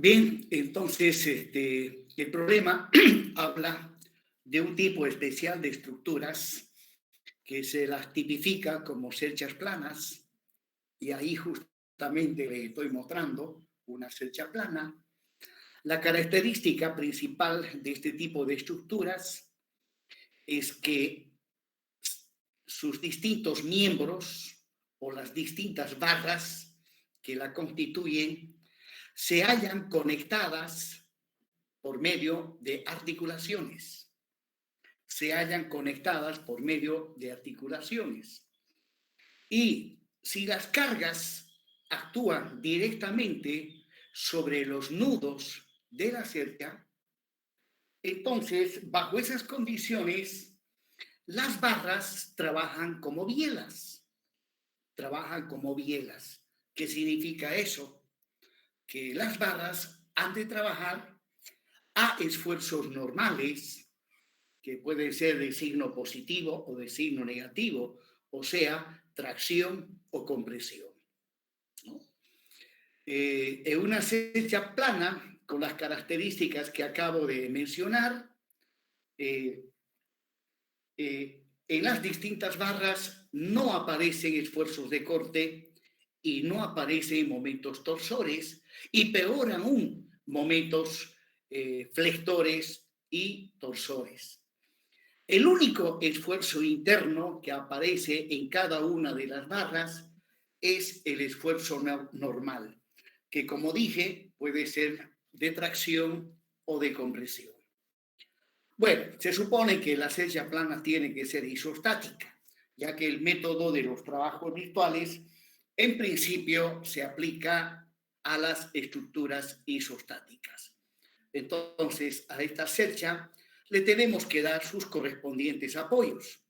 Bien, entonces el problema habla de un tipo especial de estructuras que se las tipifica como cerchas planas, y ahí justamente le estoy mostrando una cercha plana. La característica principal de este tipo de estructuras es que sus distintos miembros o las distintas barras que la constituyen se hallan conectadas por medio de articulaciones. Se hallan conectadas por medio de articulaciones. Y si las cargas actúan directamente sobre los nudos de la cerca, entonces, bajo esas condiciones, las barras trabajan como bielas. Trabajan como bielas. ¿Qué significa eso? Que las barras han de trabajar a esfuerzos normales, que pueden ser de signo positivo o de signo negativo, o sea, tracción o compresión, ¿no? En una cercha plana, con las características que acabo de mencionar, eh, en las distintas barras no aparecen esfuerzos de corte y no aparecen momentos torsores, y peor aún, momentos flectores y torsores. El único esfuerzo interno que aparece en cada una de las barras es el esfuerzo normal, que, como dije, puede ser de tracción o de compresión. Bueno, se supone que la cercha plana tiene que ser isostática, ya que el método de los trabajos virtuales en principio se aplica a las estructuras isostáticas. Entonces, a esta cercha le tenemos que dar sus correspondientes apoyos.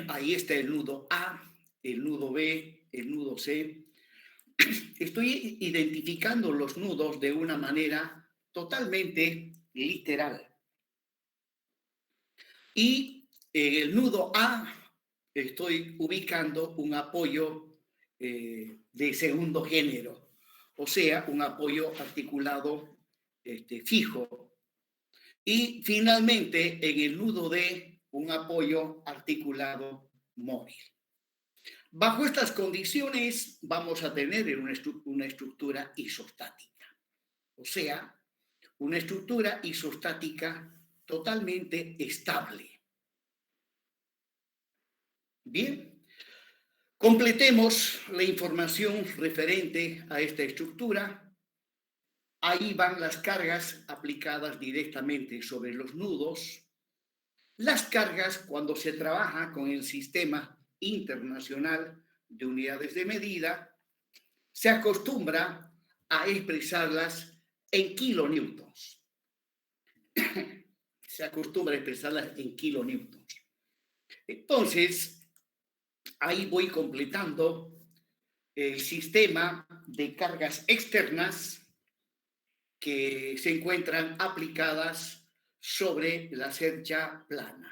Ahí está el nudo A, el nudo B, el nudo C. Estoy identificando los nudos de una manera totalmente literal. Y en el nudo A estoy ubicando un apoyo de segundo género, o sea, un apoyo articulado fijo. Y finalmente, en el nudo D, un apoyo articulado móvil. Bajo estas condiciones vamos a tener una estructura isostática, o sea, una estructura isostática totalmente estable. Bien, completemos la información referente a esta estructura. Ahí van las cargas aplicadas directamente sobre los nudos. Las cargas, cuando se trabaja con el sistema internacional de unidades de medida, se acostumbra a expresarlas en kilonewtons. Se acostumbra a expresarlas en kilonewtons. Entonces, ahí voy completando el sistema de cargas externas que se encuentran aplicadas sobre la cercha plana,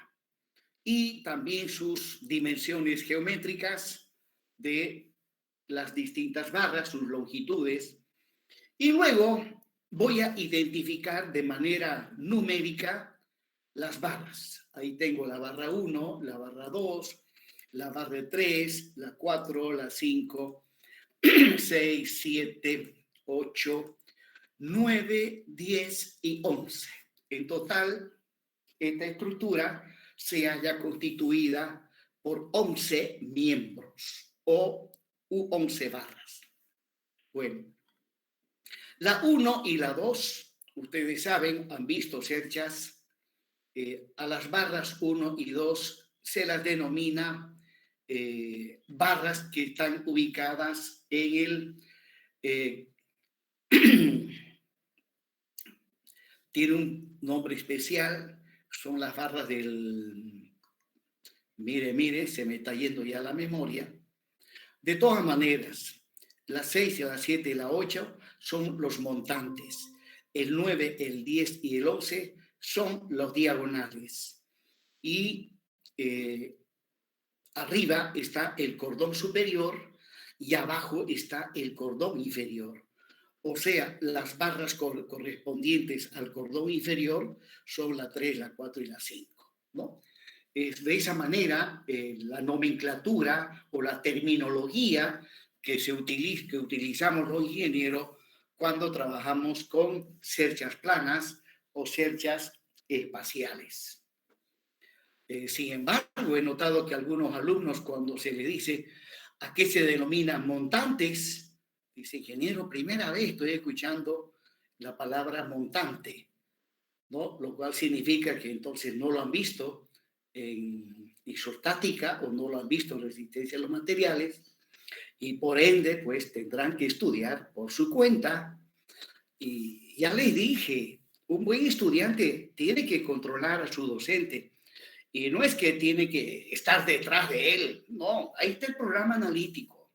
y también sus dimensiones geométricas de las distintas barras, sus longitudes. Y luego voy a identificar de manera numérica las barras. Ahí tengo la barra 1, la barra 2, la barra 3, la 4, la 5, 6, 7, 8, 9, 10 y 11. En total, esta estructura se halla constituida por 11 miembros o 11 barras. Bueno, la 1 y la 2, ustedes saben, han visto cerchas, a las barras 1 y 2 se las denomina barras que están ubicadas en el... tiene un nombre especial, son las barras del... Mire, se me está yendo ya la memoria. De todas maneras, las 6, la 7 y la 8 son los montantes. El 9, el 10 y el 11 son los diagonales. Y arriba está el cordón superior y abajo está el cordón inferior. O sea, las barras correspondientes al cordón inferior son la 3, la 4 y la 5, ¿no? De esa manera, la nomenclatura o la terminología que utilizamos los ingenieros cuando trabajamos con cerchas planas o cerchas espaciales. Sin embargo, he notado que algunos alumnos, cuando se les dice a qué se denominan montantes, dice, ingeniero, primera vez estoy escuchando la palabra montante, ¿no? Lo cual significa que entonces no lo han visto en isostática o no lo han visto en resistencia a los materiales y por ende pues tendrán que estudiar por su cuenta. Y ya les dije, un buen estudiante tiene que controlar a su docente y no es que tiene que estar detrás de él, no, ahí está el programa analítico.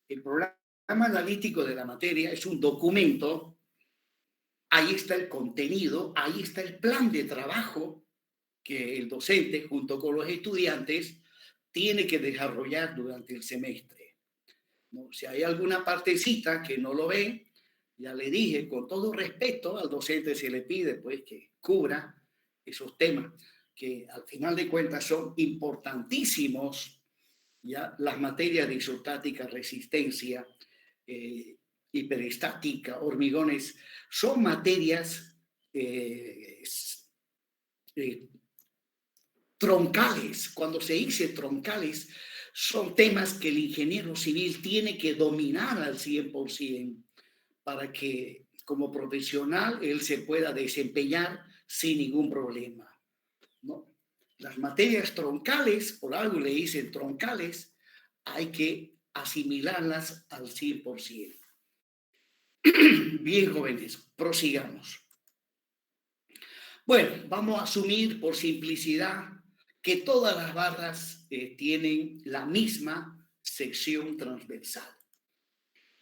El programa analítico de la materia es un documento, ahí está el contenido, ahí está el plan de trabajo que el docente junto con los estudiantes tiene que desarrollar durante el semestre, ¿no? Si hay alguna partecita que no lo ven, ya le dije, con todo respeto al docente se le pide pues que cubra esos temas que al final de cuentas son importantísimos, ya las materias de isostática, resistencia, hiperestática, hormigones, son materias eh, troncales. Cuando se dice troncales, son temas que el ingeniero civil tiene que dominar al 100% para que como profesional él se pueda desempeñar sin ningún problema, ¿no? Las materias troncales, por algo le dicen troncales, hay que asimilarlas al 100%. Bien, jóvenes, prosigamos. Bueno, vamos a asumir por simplicidad que todas las barras tienen la misma sección transversal.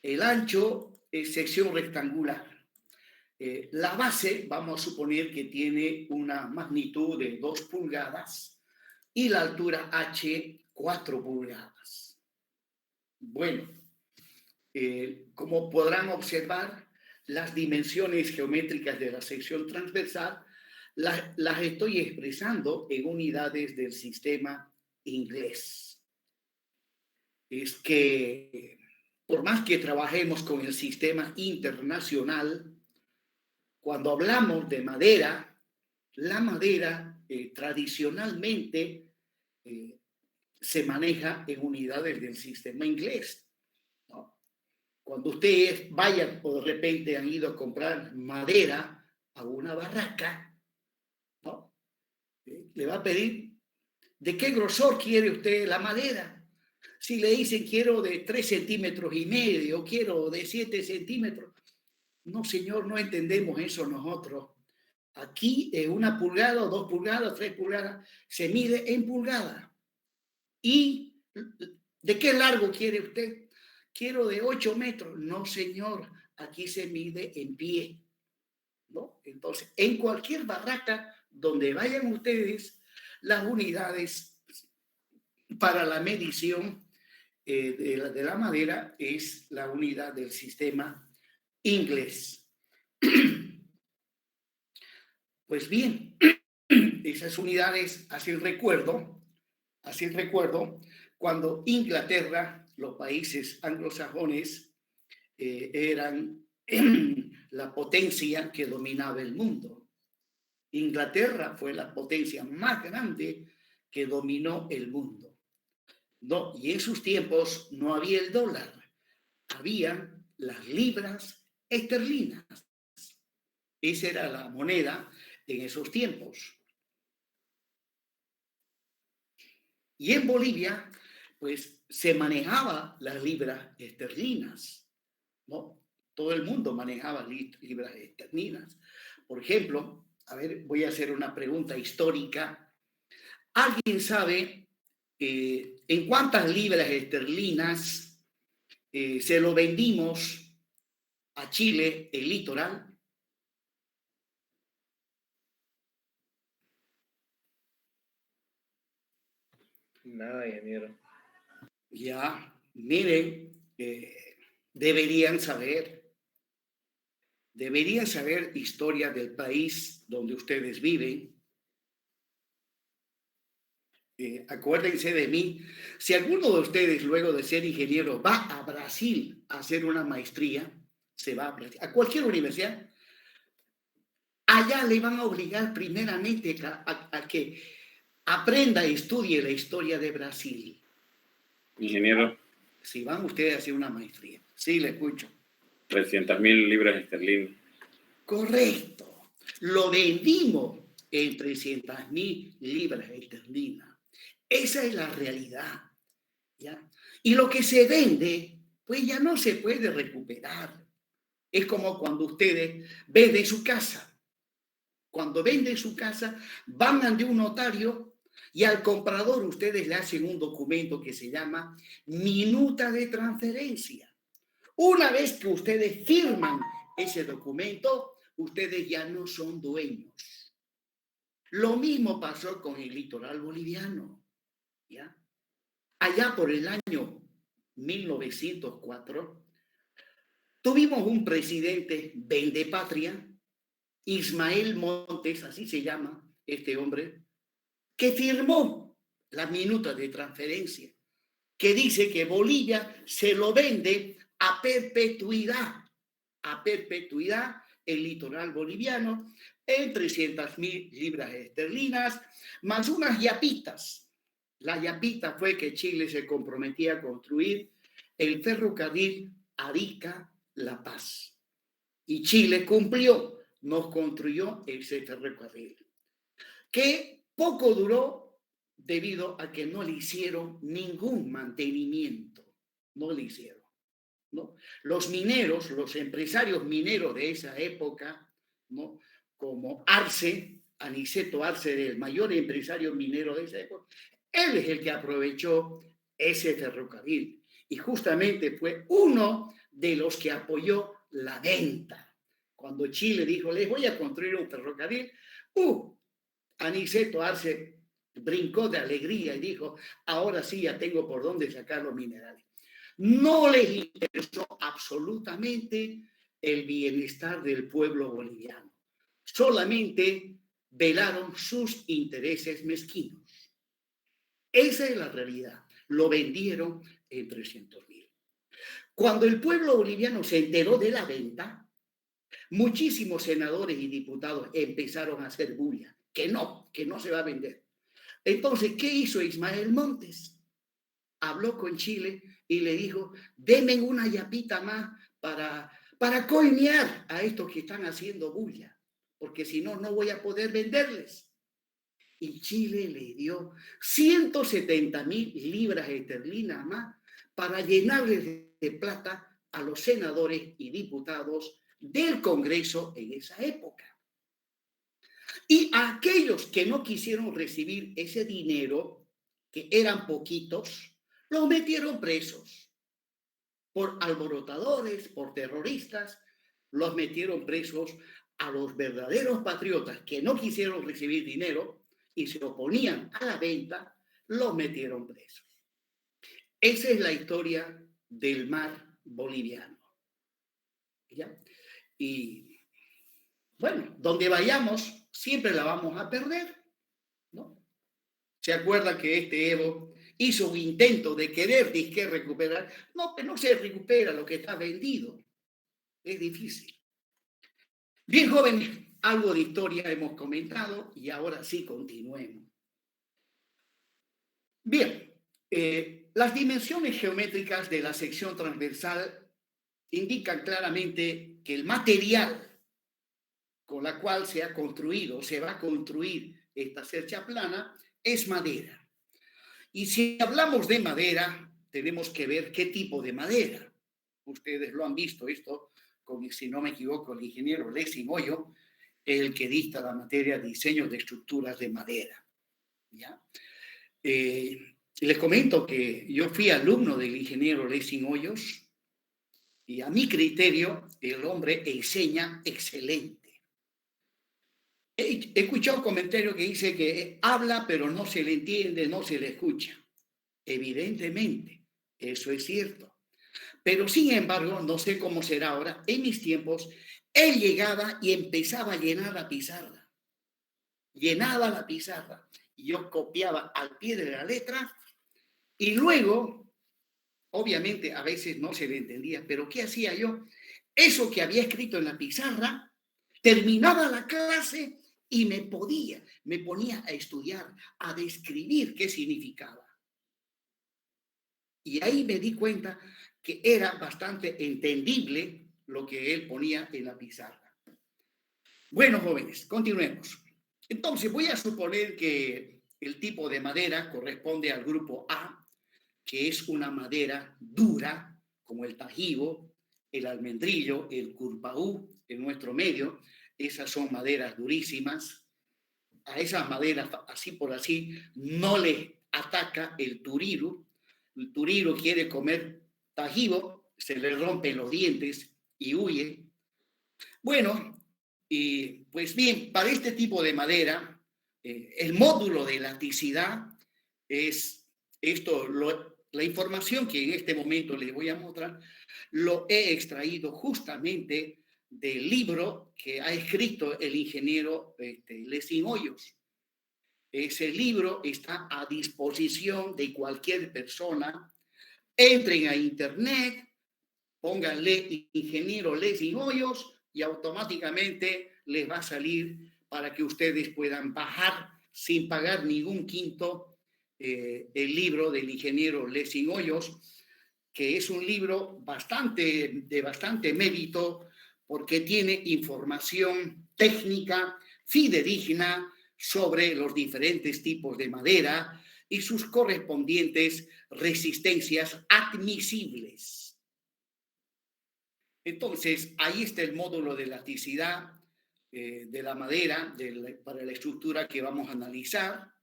El ancho es sección rectangular. La base, vamos a suponer que tiene una magnitud de 2 pulgadas y la altura H 4 pulgadas. Bueno, como podrán observar, las dimensiones geométricas de la sección transversal las estoy expresando en unidades del sistema inglés. Es que por más que trabajemos con el sistema internacional, cuando hablamos de madera, la madera tradicionalmente se maneja en unidades del sistema inglés, ¿no? Cuando ustedes vayan o de repente han ido a comprar madera a una barraca, ¿no? Le va a pedir, ¿de qué grosor quiere usted la madera? Si le dicen quiero de 3 centímetros y medio, quiero de 7 centímetros. No, señor, no entendemos eso nosotros. Aquí 1 pulgada, 2 pulgadas, 3 pulgadas, se mide en pulgadas. ¿Y de qué largo quiere usted? Quiero de 8 metros. No, señor, aquí se mide en pie, ¿no? Entonces, en cualquier barraca donde vayan ustedes, las unidades para la medición de la madera es la unidad del sistema inglés. Pues bien, esas unidades hacen recuerdo cuando Inglaterra, los países anglosajones, eran la potencia que dominaba el mundo. Inglaterra fue la potencia más grande que dominó el mundo. No, y en sus tiempos no había el dólar, había las libras esterlinas. Esa era la moneda en esos tiempos. Y en Bolivia, pues se manejaba las libras esterlinas, ¿no? Todo el mundo manejaba libras esterlinas. Por ejemplo, a ver, voy a hacer una pregunta histórica. ¿Alguien sabe en cuántas libras esterlinas se lo vendimos a Chile, el litoral? Nada, ingeniero. Ya, miren, deberían saber. deberían saber historia del país donde ustedes viven. Acuérdense de mí, si alguno de ustedes luego de ser ingeniero va a Brasil a hacer una maestría, se va a Brasil, a cualquier universidad, allá le van a obligar primeramente a que aprenda y estudie la historia de Brasil. Ingeniero, Si van ustedes a hacer una maestría. Sí, le escucho. 300.000 libras esterlinas. Correcto. Lo vendimos en 300.000 libras esterlinas. Esa es la realidad, ¿ya? Y lo que se vende, pues ya no se puede recuperar. Es como cuando ustedes venden su casa. Cuando venden su casa, van ante un notario y al comprador ustedes le hacen un documento que se llama minuta de transferencia. Una vez que ustedes firman ese documento, ustedes ya no son dueños. Lo mismo pasó con el litoral boliviano, ¿ya? Allá por el año 1904, tuvimos un presidente vendepatria, Ismael Montes, así se llama este hombre, que firmó la minuta de transferencia, que dice que Bolivia se lo vende a perpetuidad el litoral boliviano en 300.000 libras esterlinas, más unas yapitas. La yapita fue que Chile se comprometía a construir el ferrocarril Arica-La Paz. Y Chile cumplió, nos construyó ese ferrocarril, que poco duró debido a que no le hicieron ningún mantenimiento. No le hicieron, ¿no? Los mineros, los empresarios mineros de esa época, ¿no? Como Arce, Aniceto Arce, el mayor empresario minero de esa época, él es el que aprovechó ese ferrocarril y justamente fue uno de los que apoyó la venta. Cuando Chile dijo, les voy a construir un ferrocarril, Aniceto Arce brincó de alegría y dijo, ahora sí ya tengo por dónde sacar los minerales. No les interesó absolutamente el bienestar del pueblo boliviano. Solamente velaron sus intereses mezquinos. Esa es la realidad. Lo vendieron en 300.000. Cuando el pueblo boliviano se enteró de la venta, muchísimos senadores y diputados empezaron a hacer bulla, que no se va a vender. Entonces, ¿qué hizo Ismael Montes? Habló con Chile y le dijo, denme una yapita más para coimear a estos que están haciendo bulla, porque si no, no voy a poder venderles. Y Chile le dio 170.000 libras esterlinas más para llenarles de plata a los senadores y diputados del Congreso en esa época. Y a aquellos que no quisieron recibir ese dinero, que eran poquitos, los metieron presos por alborotadores, por terroristas, los metieron presos a los verdaderos patriotas que no quisieron recibir dinero y se oponían a la venta, los metieron presos. Esa es la historia del mar boliviano. ¿Ya? Y bueno, donde vayamos, siempre la vamos a perder, ¿no? ¿Se acuerda que este Evo hizo un intento de querer recuperar? No, que no se recupera lo que está vendido. Es difícil. Bien, jóvenes, algo de historia hemos comentado y ahora sí continuemos. Bien, las dimensiones geométricas de la sección transversal indican claramente que el material con la cual se ha construido, se va a construir esta cercha plana, es madera. Y si hablamos de madera, tenemos que ver qué tipo de madera. Ustedes lo han visto esto, con, si no me equivoco, el ingeniero Lessing Hoyo, el que dicta la materia de diseño de estructuras de madera. ¿Ya? Les comento que yo fui alumno del ingeniero Lessing Hoyos y a mi criterio el hombre enseña excelente. He escuchado un comentario que dice que habla pero no se le entiende, no se le escucha. Evidentemente, eso es cierto. Pero sin embargo, no sé cómo será ahora, en mis tiempos, él llegaba y empezaba a llenar la pizarra. Llenaba la pizarra. Y yo copiaba al pie de la letra y luego, obviamente, a veces no se le entendía, pero ¿qué hacía yo? Eso que había escrito en la pizarra, terminaba la clase y me ponía a estudiar, a describir qué significaba. Y ahí me di cuenta que era bastante entendible lo que él ponía en la pizarra. Bueno, jóvenes, continuemos. Entonces, voy a suponer que el tipo de madera corresponde al grupo A, que es una madera dura, como el tajibo, el almendrillo, el curpaú, en nuestro medio. Esas son maderas durísimas. A esas maderas, así por así, no les ataca el turiru. El turiru quiere comer tajibo, se le rompen los dientes y huye. Bueno, y pues bien, para este tipo de madera, el módulo de elasticidad es esto, la información que en este momento les voy a mostrar, lo he extraído justamente del libro que ha escrito el ingeniero Lessing Hoyos. Ese libro está a disposición de cualquier persona. Entren a internet, pónganle ingeniero Lessing Hoyos y automáticamente les va a salir para que ustedes puedan bajar sin pagar ningún quinto el libro del ingeniero Lessing Hoyos, que es un libro de bastante mérito porque tiene información técnica fidedigna sobre los diferentes tipos de madera y sus correspondientes resistencias admisibles. Entonces, ahí está el módulo de elasticidad de la madera para la estructura que vamos a analizar.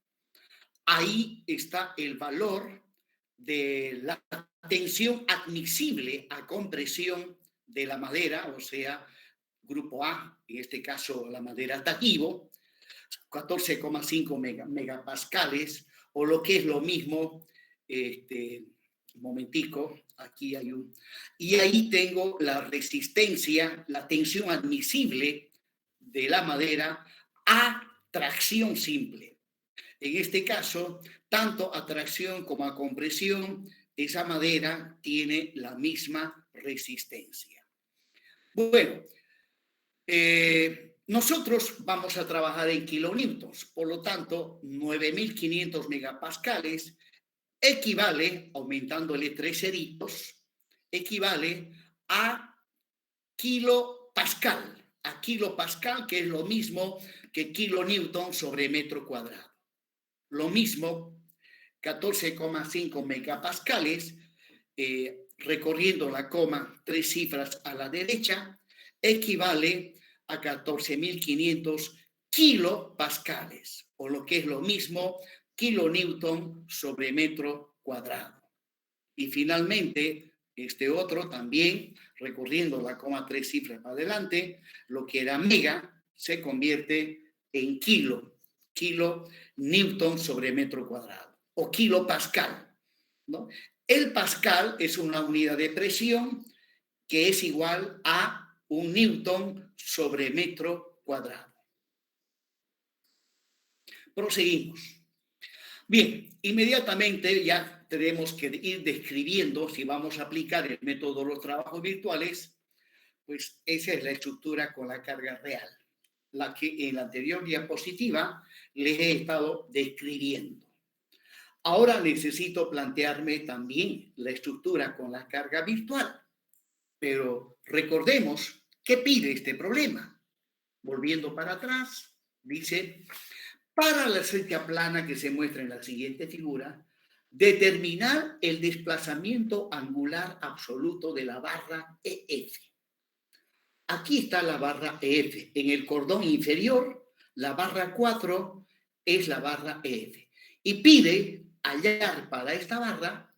Ahí está el valor de la tensión admisible a compresión de la madera, o sea, grupo A, en este caso la madera tajibo, 14,5 megapascales, o lo que es lo mismo, un momentico, aquí hay un... Y ahí tengo la resistencia, la tensión admisible de la madera a tracción simple. En este caso, tanto a tracción como a compresión, esa madera tiene la misma resistencia. Bueno, nosotros vamos a trabajar en kilonewtons, por lo tanto, 9.500 megapascales equivale, aumentándole 3 ceritos, equivale a kilopascal, que es lo mismo que kilonewton sobre metro cuadrado. Lo mismo, 14,5 megapascales, recorriendo la coma 3 cifras a la derecha, equivale a 14.500 kilopascales, o lo que es lo mismo, kilonewton sobre metro cuadrado. Y finalmente, este otro también, recorriendo la coma 3 cifras para adelante, lo que era mega se convierte en kilonewton sobre metro cuadrado, o kilopascal, ¿no? El pascal es una unidad de presión que es igual a 1 newton sobre metro cuadrado. Proseguimos. Bien, inmediatamente ya tenemos que ir describiendo, si vamos a aplicar el método de los trabajos virtuales, pues esa es la estructura con la carga real, la que en la anterior diapositiva les he estado describiendo. Ahora necesito plantearme también la estructura con la carga virtual, pero recordemos qué pide este problema. Volviendo para atrás, dice... Para la celda plana que se muestra en la siguiente figura, determinar el desplazamiento angular absoluto de la barra EF. Aquí está la barra EF. En el cordón inferior, la barra 4 es la barra EF. Y pide hallar para esta barra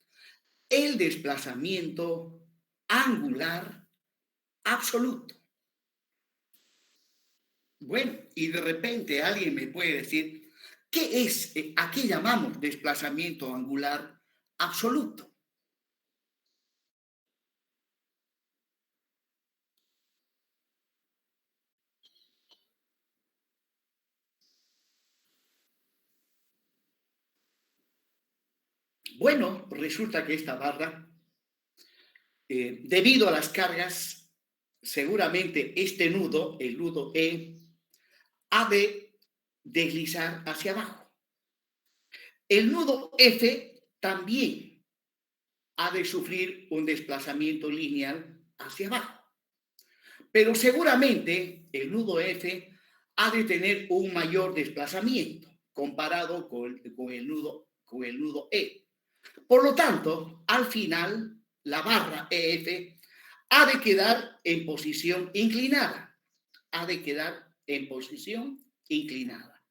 el desplazamiento angular absoluto. Bueno, y de repente alguien me puede decir, ¿qué es? ¿A qué llamamos desplazamiento angular absoluto? bueno, resulta que esta barra, debido a las cargas, seguramente este nudo, el nudo E, ha de deslizar hacia abajo. El nudo F también ha de sufrir un desplazamiento lineal hacia abajo. Pero seguramente el nudo F ha de tener un mayor desplazamiento comparado con el nudo E. Por lo tanto, al final, la barra EF ha de quedar en posición inclinada. Ha de quedar en posición inclinada.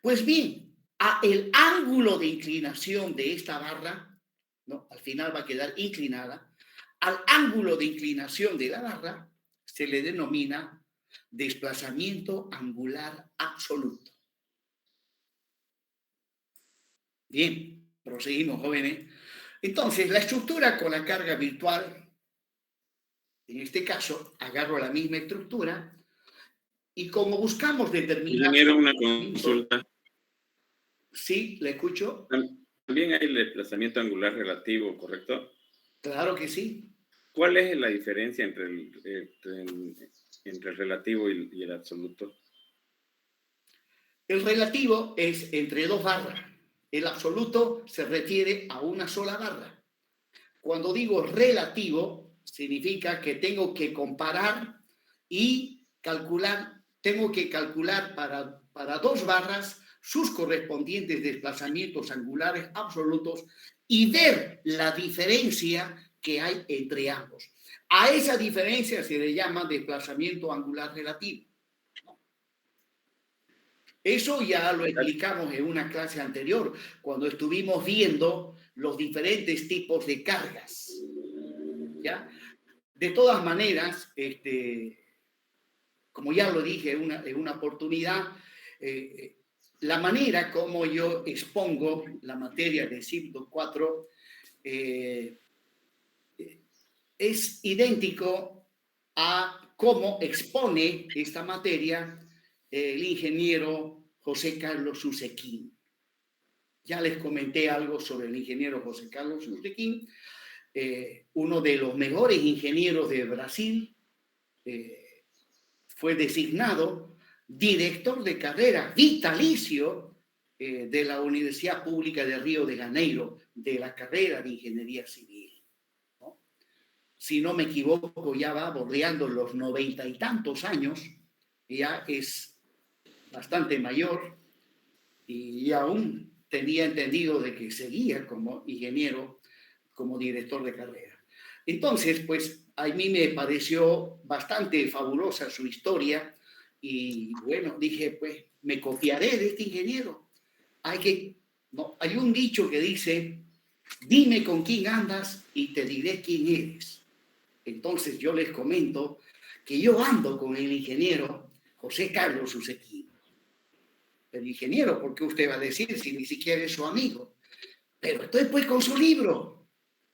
Pues bien, el ángulo de inclinación de esta barra, ¿no? Al final va a quedar inclinada. Al ángulo de inclinación de la barra se le denomina desplazamiento angular absoluto. Bien, proseguimos, jóvenes. Entonces, la estructura con la carga virtual, en este caso, agarro la misma estructura y como buscamos determinar... Ingeniero, una consulta. Sí, ¿le escucho? También hay el desplazamiento angular relativo, ¿correcto? Claro que sí. ¿Cuál es la diferencia entre el relativo y el absoluto? El relativo es entre dos barras. El absoluto se refiere a una sola barra. Cuando digo relativo, significa que tengo que comparar y calcular, tengo que calcular para dos barras sus correspondientes desplazamientos angulares absolutos y ver la diferencia que hay entre ambos. A esa diferencia se le llama desplazamiento angular relativo. Eso ya lo explicamos en una clase anterior, cuando estuvimos viendo los diferentes tipos de cargas. ¿Ya? De todas maneras, como ya lo dije en una oportunidad, la manera como yo expongo la materia de Ciclo 4 es idéntico a cómo expone esta materia el ingeniero José Carlos Usequín. Ya les comenté algo sobre el ingeniero José Carlos Usequín, uno de los mejores ingenieros de Brasil, fue designado director de carrera vitalicio de la Universidad Pública de Río de Janeiro, de la carrera de Ingeniería Civil, ¿no? Si no me equivoco, ya va bordeando los 90 y tantos años, ya es bastante mayor y aún tenía entendido de que seguía como ingeniero, como director de carrera. Entonces, pues a mí me pareció bastante fabulosa su historia y bueno, dije, pues me copiaré de este ingeniero. Hay un dicho que dice, dime con quién andas y te diré quién eres. Entonces yo les comento que yo ando con el ingeniero José Carlos Usequín. El ingeniero, ¿por qué usted va a decir si ni siquiera es su amigo? Pero estoy pues con su libro.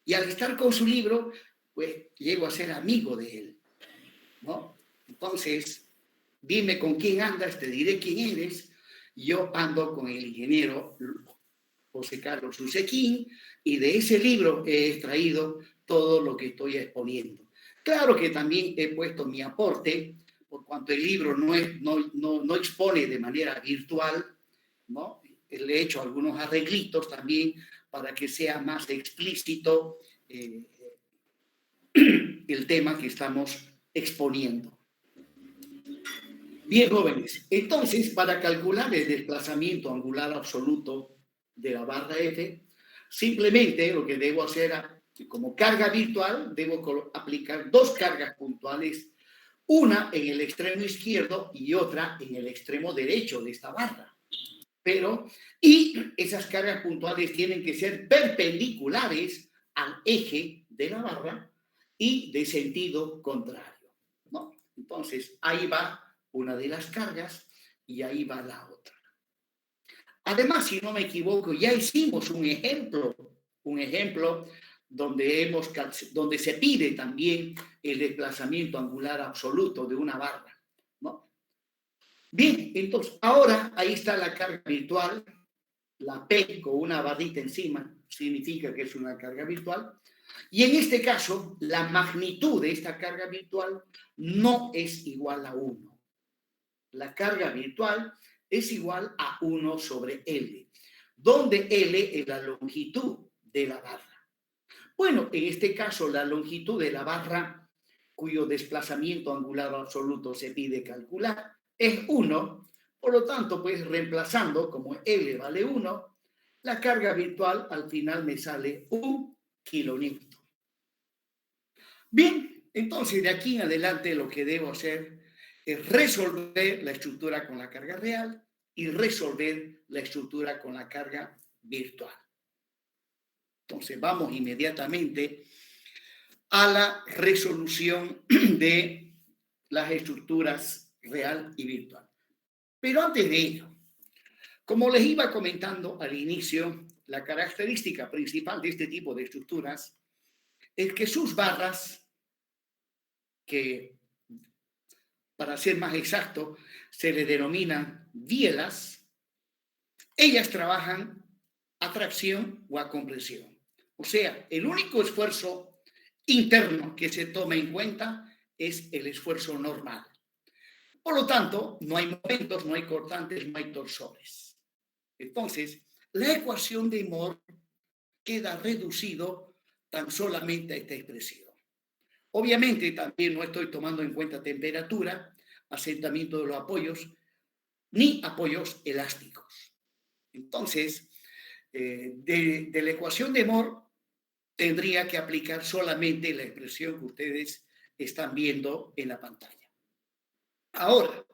Y al estar con su libro, pues llego a ser amigo de él, ¿no? Entonces, dime con quién andas, te diré quién eres. Yo ando con el ingeniero José Carlos Usequín y de ese libro he extraído todo lo que estoy exponiendo. Claro que también he puesto mi aporte, por cuanto el libro no expone de manera virtual, ¿no? Le he hecho algunos arreglitos también para que sea más explícito el tema que estamos exponiendo. Bien, jóvenes, entonces para calcular el desplazamiento angular absoluto de la barra F, simplemente lo que debo hacer como carga virtual, debo aplicar dos cargas puntuales, una en el extremo izquierdo y otra en el extremo derecho de esta barra. Y esas cargas puntuales tienen que ser perpendiculares al eje de la barra y de sentido contrario, ¿no? Entonces, ahí va una de las cargas y ahí va la otra. Además, si no me equivoco, ya hicimos un ejemplo donde se pide también el desplazamiento angular absoluto de una barra, ¿no? Bien, entonces, ahora ahí está la carga virtual la P con una barrita encima significa que es una carga virtual. Y en este caso, la magnitud de esta carga virtual no es igual a 1. La carga virtual es igual a 1 sobre L, donde L es la longitud de la barra. Bueno, en este caso, la longitud de la barra, cuyo desplazamiento angular absoluto se pide calcular, es 1. Por lo tanto, pues reemplazando, como L vale 1, la carga virtual al final me sale 1 kilonewton. Bien, entonces de aquí en adelante lo que debo hacer es resolver la estructura con la carga real y resolver la estructura con la carga virtual. Entonces vamos inmediatamente a la resolución de las estructuras real y virtual. Pero antes de ello, como les iba comentando al inicio, la característica principal de este tipo de estructuras es que sus barras, que para ser más exacto se le denominan bielas, ellas trabajan a tracción o a compresión. O sea, el único esfuerzo interno que se toma en cuenta es el esfuerzo normal. Por lo tanto, no hay momentos, no hay cortantes, no hay torsores. Entonces, la ecuación de Mohr queda reducido tan solamente a esta expresión. Obviamente, también no estoy tomando en cuenta temperatura, asentamiento de los apoyos, ni apoyos elásticos. Entonces, de la ecuación de Mohr, tendría que aplicar solamente la expresión que ustedes están viendo en la pantalla. Ahora,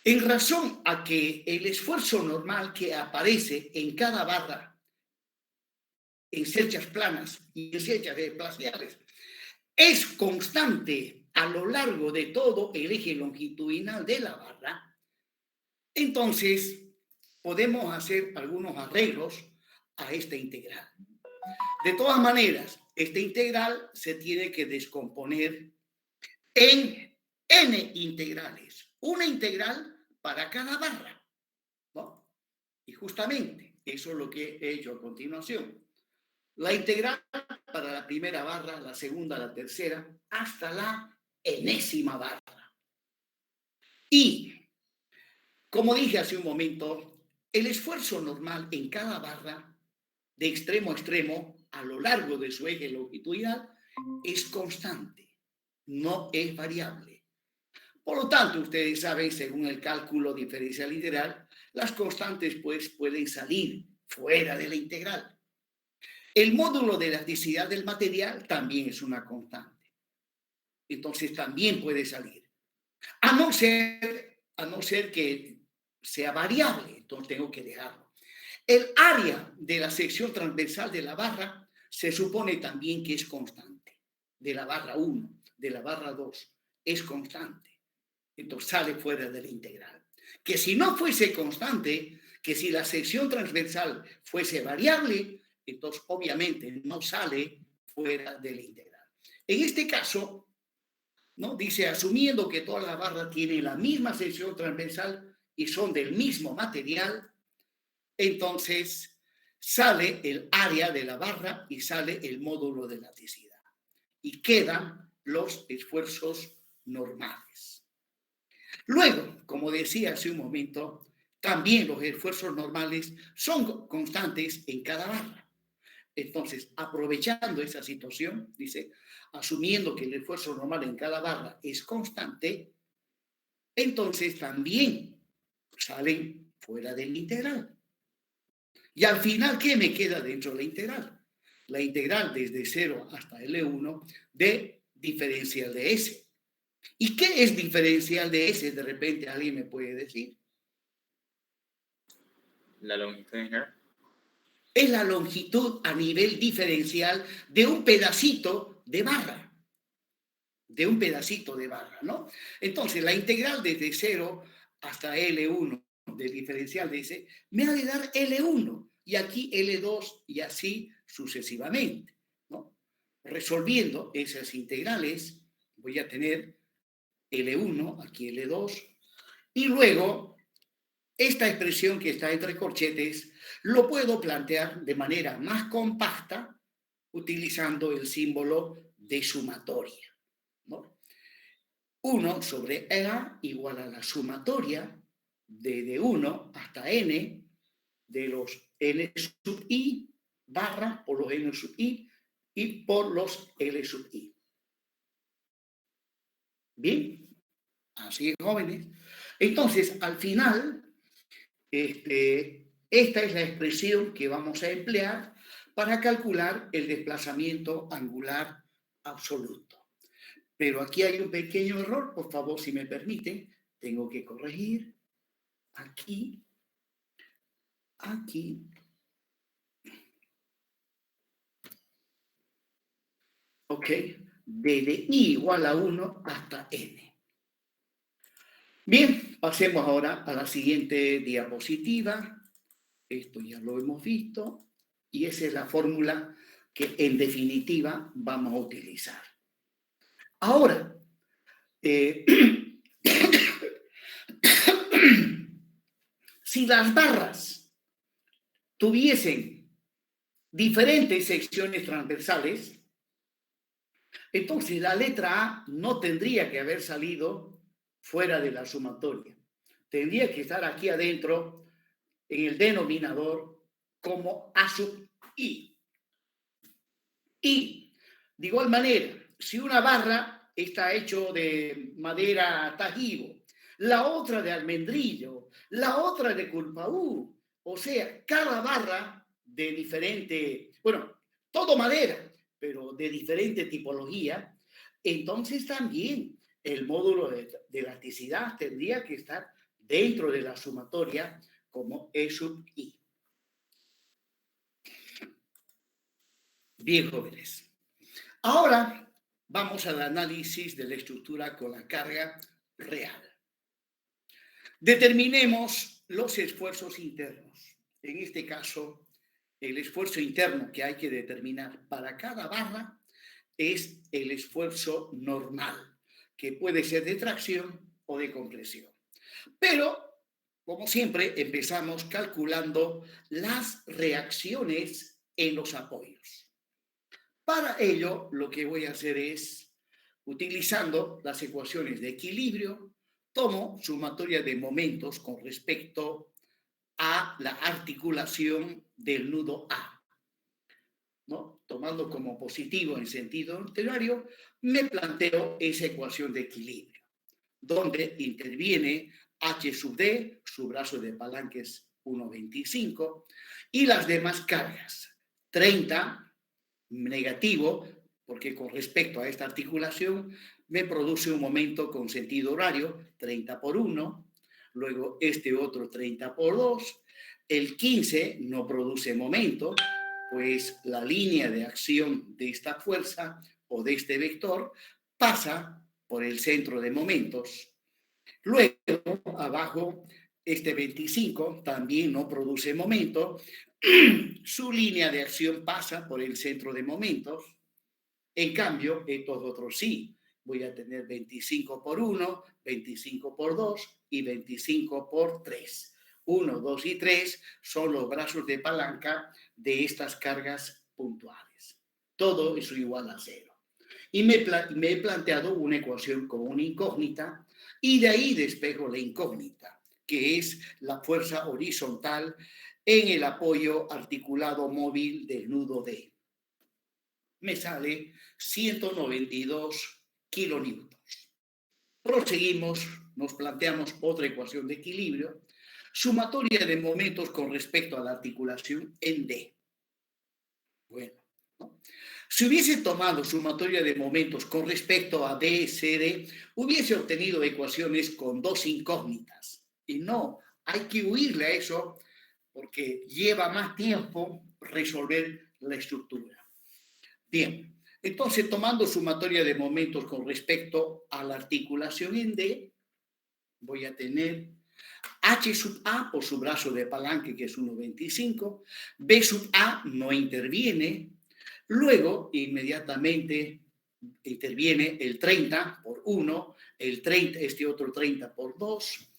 en razón a que el esfuerzo normal que aparece en cada barra, en celchas planas y en celchas espaciales, es constante a lo largo de todo el eje longitudinal de la barra, entonces podemos hacer algunos arreglos a esta integral. De todas maneras, esta integral se tiene que descomponer en n integrales, una integral para cada barra, ¿no? Y justamente eso es lo que he hecho a continuación. La integral para la primera barra, la segunda, la tercera, hasta la enésima barra. Y, como dije hace un momento, el esfuerzo normal en cada barra, de extremo a extremo, a lo largo de su eje longitudinal, es constante, no es variable. Por lo tanto, ustedes saben, según el cálculo diferencial integral, las constantes pues pueden salir fuera de la integral. El módulo de elasticidad del material también es una constante. Entonces también puede salir. A no ser que sea variable, entonces tengo que dejarlo. El área de la sección transversal de la barra se supone también que es constante. De la barra 1, de la barra 2, es constante. Entonces sale fuera de la integral. Que si no fuese constante, que si la sección transversal fuese variable, entonces obviamente no sale fuera de la integral. En este caso, ¿no? Dice, asumiendo que todas las barras tienen la misma sección transversal y son del mismo material, entonces sale el área de la barra y sale el módulo de elasticidad. Y quedan los esfuerzos normales. Luego, como decía hace un momento, también los esfuerzos normales son constantes en cada barra. Entonces, aprovechando esa situación, dice, asumiendo que el esfuerzo normal en cada barra es constante, entonces también salen fuera del integral. Y al final, ¿qué me queda dentro de la integral? La integral desde 0 hasta L1 de diferencial de S. ¿Y qué es diferencial de S? De repente alguien me puede decir. La longitud en general. Es la longitud a nivel diferencial de un pedacito de barra. De un pedacito de barra, ¿no? Entonces, la integral desde 0 hasta L1 del diferencial de S me ha de dar L1 y aquí L2 y así sucesivamente, ¿no? Resolviendo esas integrales, voy a tener L1, aquí L2, y luego esta expresión que está entre corchetes lo puedo plantear de manera más compacta utilizando el símbolo de sumatoria, ¿no? 1 sobre A igual a la sumatoria de 1 hasta n de los n sub i barra por los n sub i y por los l sub i. Bien, así es, jóvenes. Entonces, al final, esta es la expresión que vamos a emplear para calcular el desplazamiento angular absoluto. Pero aquí hay un pequeño error, por favor, si me permiten, tengo que corregir aquí, ok, desde i igual a 1 hasta n. Bien, pasemos ahora a la siguiente diapositiva. Esto ya lo hemos visto y esa es la fórmula que en definitiva vamos a utilizar. Ahora, si las barras tuviesen diferentes secciones transversales, entonces la letra A no tendría que haber salido fuera de la sumatoria. Tendría que estar aquí adentro en el denominador como A sub I. Y, de igual manera, si una barra está hecho de madera tajibo, la otra de almendrillo, la otra de culpaú, o sea, cada barra de diferente, bueno, todo madera, pero de diferente tipología, entonces también el módulo de elasticidad tendría que estar dentro de la sumatoria como E sub I. Bien, jóvenes. Ahora vamos al análisis de la estructura con la carga real. Determinemos los esfuerzos internos. En este caso, el esfuerzo interno que hay que determinar para cada barra es el esfuerzo normal, que puede ser de tracción o de compresión. Pero, como siempre, empezamos calculando las reacciones en los apoyos. Para ello, lo que voy a hacer es, utilizando las ecuaciones de equilibrio, tomo sumatoria de momentos con respecto a la articulación del nudo A, ¿no? Tomando como positivo en sentido contrario, me planteo esa ecuación de equilibrio, donde interviene H sub D, su brazo de palanca es 1,25, y las demás cargas, 30 negativo, porque con respecto a esta articulación me produce un momento con sentido horario, 30 por 1, luego este otro 30 por 2, el 15 no produce momento, pues la línea de acción de esta fuerza o de este vector pasa por el centro de momentos. Luego, abajo, este 25 también no produce momento, su línea de acción pasa por el centro de momentos. En cambio, estos otros sí. Voy a tener 25 por 1, 25 por 2 y 25 por 3. 1, 2 y 3 son los brazos de palanca de estas cargas puntuales. Todo es igual a 0. Y me he planteado una ecuación con una incógnita y de ahí despejo la incógnita, que es la fuerza horizontal en el apoyo articulado móvil del nudo D. Me sale 192 kilonewtons. Proseguimos, nos planteamos otra ecuación de equilibrio, sumatoria de momentos con respecto a la articulación en D. Bueno, ¿no? Si hubiese tomado sumatoria de momentos con respecto a D, CD, hubiese obtenido ecuaciones con dos incógnitas. Y no, hay que huirle a eso porque lleva más tiempo resolver la estructura. Bien, entonces tomando sumatoria de momentos con respecto a la articulación en D, voy a tener H sub A por su brazo de palanca, que es 1,25, B sub A no interviene, luego inmediatamente interviene el 30 por 1, el 30, este otro 30 por 2,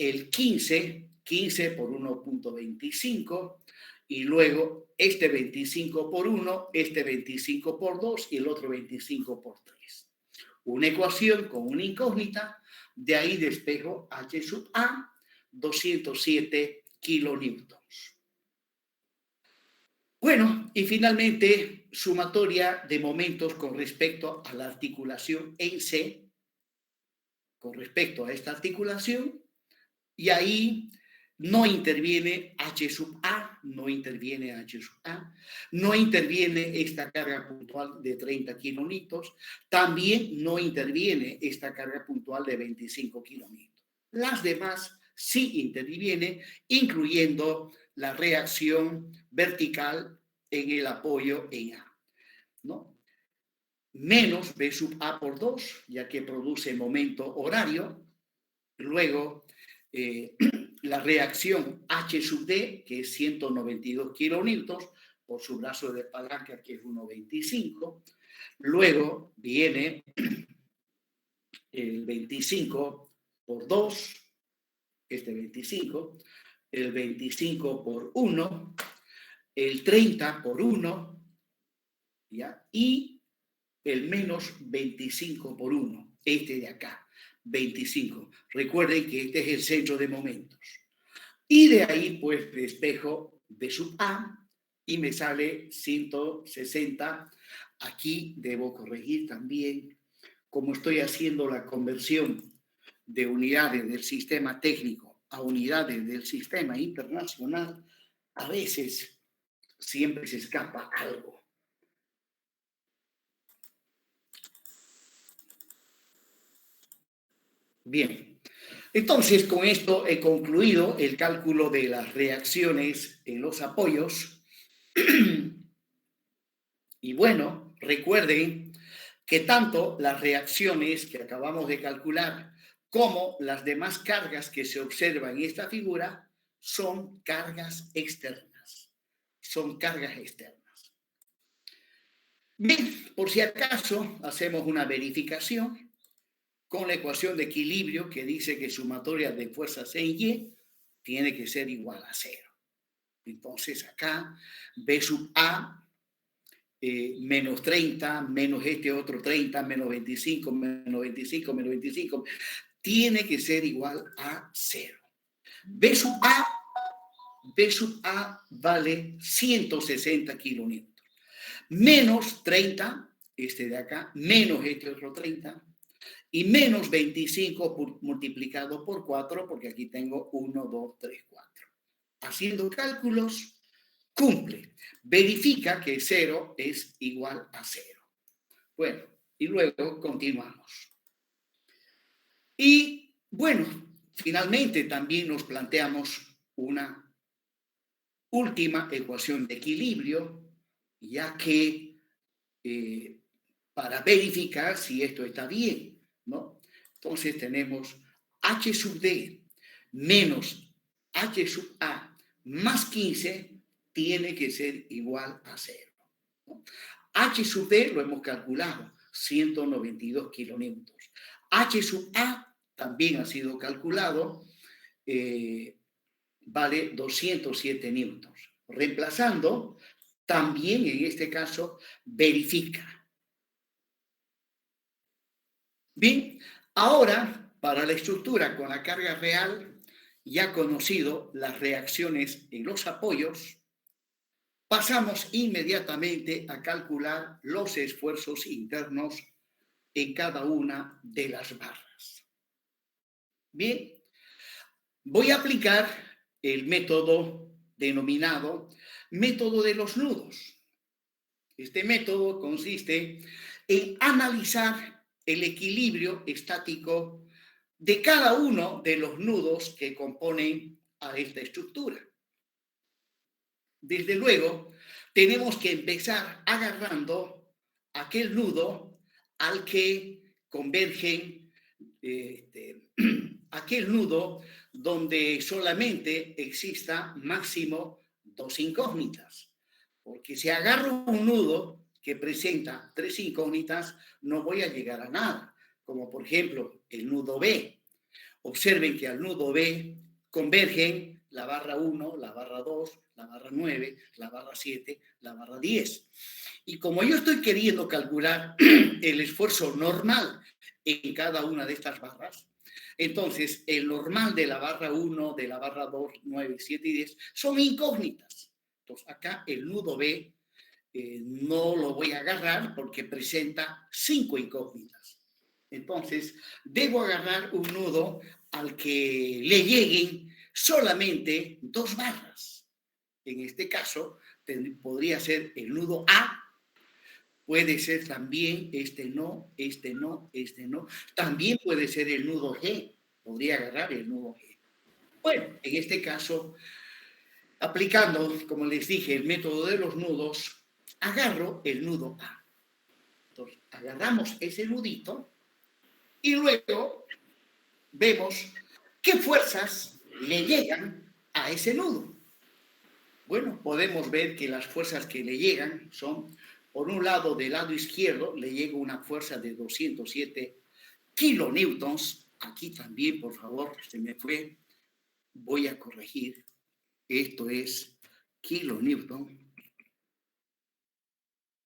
el 15 por 1.25 y luego este 25 por 1, este 25 por 2 y el otro 25 por 3. Una ecuación con una incógnita, de ahí despejo H sub A, 207 kilonewtons. Bueno, y finalmente, sumatoria de momentos con respecto a la articulación en C, con respecto a esta articulación, y ahí no interviene H sub A, no interviene H sub A, no interviene esta carga puntual de 30 kilonewtons, también no interviene esta carga puntual de 25 kilonewtons. Las demás sí interviene, incluyendo la reacción vertical en el apoyo en A, ¿no? Menos B sub A por 2, ya que produce momento horario. Luego, la reacción H sub D, que es 192 kilonewtons, por su brazo de palanca, que es 1,25. Luego viene el 25 por 2, este 25, el 25 por 1, el 30 por 1, ¿ya? Y el menos 25 por 1, este de acá, 25. Recuerden que este es el centro de momentos. Y de ahí, pues, despejo B sub A y me sale 160. Aquí debo corregir también, como estoy haciendo la conversión de unidades del sistema técnico a unidades del sistema internacional, a veces siempre se escapa algo. Bien, entonces con esto he concluido el cálculo de las reacciones en los apoyos. Y bueno, recuerden que tanto las reacciones que acabamos de calcular como las demás cargas que se observan en esta figura son cargas externas. Son cargas externas. Bien, por si acaso hacemos una verificación con la ecuación de equilibrio que dice que sumatoria de fuerzas en Y tiene que ser igual a 0. Entonces acá B sub A menos 30, menos este otro 30, menos 25, menos 25, menos 25, tiene que ser igual a 0. B sub A vale 160 kilonewtons. Menos 30, este de acá, menos este otro 30, y menos 25 multiplicado por 4, porque aquí tengo 1, 2, 3, 4. Haciendo cálculos, cumple. Verifica que 0 es igual a 0. Bueno, y luego continuamos. Y bueno, finalmente también nos planteamos una última ecuación de equilibrio, ya que para verificar si esto está bien, ¿no? Entonces tenemos H sub D menos H sub A más 15 tiene que ser igual a 0, ¿no? H sub D lo hemos calculado, 192 kilonewtons. H sub A también ha sido calculado, vale 207 newtons. Reemplazando, también en este caso verifica. Bien, ahora para la estructura con la carga real, ya conocido las reacciones en los apoyos, pasamos inmediatamente a calcular los esfuerzos internos en cada una de las barras. Bien, voy a aplicar el método denominado método de los nudos. Este método consiste en analizar el equilibrio estático de cada uno de los nudos que componen a esta estructura. Desde luego, tenemos que empezar agarrando aquel nudo al que convergen, aquel nudo donde solamente exista máximo 2 incógnitas. Porque si agarro un nudo que presenta 3 incógnitas, no voy a llegar a nada. Como por ejemplo el nudo B. Observen que al nudo B convergen la barra 1, la barra 2, la barra 9, la barra 7, la barra 10. Y como yo estoy queriendo calcular el esfuerzo normal en cada una de estas barras, entonces el normal de la barra 1, de la barra 2, 9, 7 y 10 son incógnitas. Entonces acá el nudo B no lo voy a agarrar porque presenta 5 incógnitas. Entonces debo agarrar un nudo al que le lleguen solamente 2 barras. En este caso podría ser el nudo A. Puede ser también este no, este no, este no. También puede ser el nudo G. Podría agarrar el nudo G. Bueno, en este caso, aplicando, como les dije, el método de los nudos, agarro el nudo A. Entonces, agarramos ese nudito y luego vemos qué fuerzas le llegan a ese nudo. Bueno, podemos ver que las fuerzas que le llegan son, por un lado, del lado izquierdo, le llega una fuerza de 207 kilonewtons. Aquí también, por favor, se me fue. Voy a corregir. Esto es kilonewton.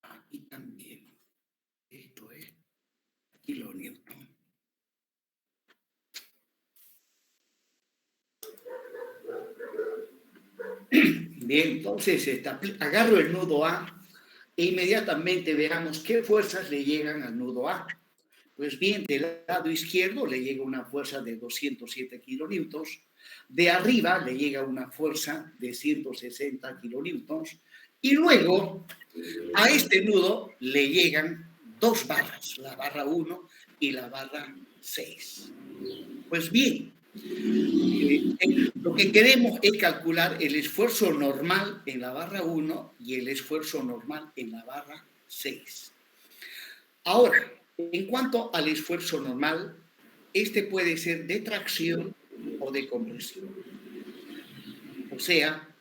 Aquí también. Esto es kilonewton. Bien, entonces agarro el nudo A e inmediatamente veamos qué fuerzas le llegan al nudo A. Pues bien, del lado izquierdo le llega una fuerza de 207 kilonewtons, de arriba le llega una fuerza de 160 kilonewtons y luego a este nudo le llegan 2 barras, la barra 1 y la barra 6. Pues bien, lo que queremos es calcular el esfuerzo normal en la barra 1 y el esfuerzo normal en la barra 6. Ahora, en cuanto al esfuerzo normal, este puede ser de tracción o de compresión. O sea,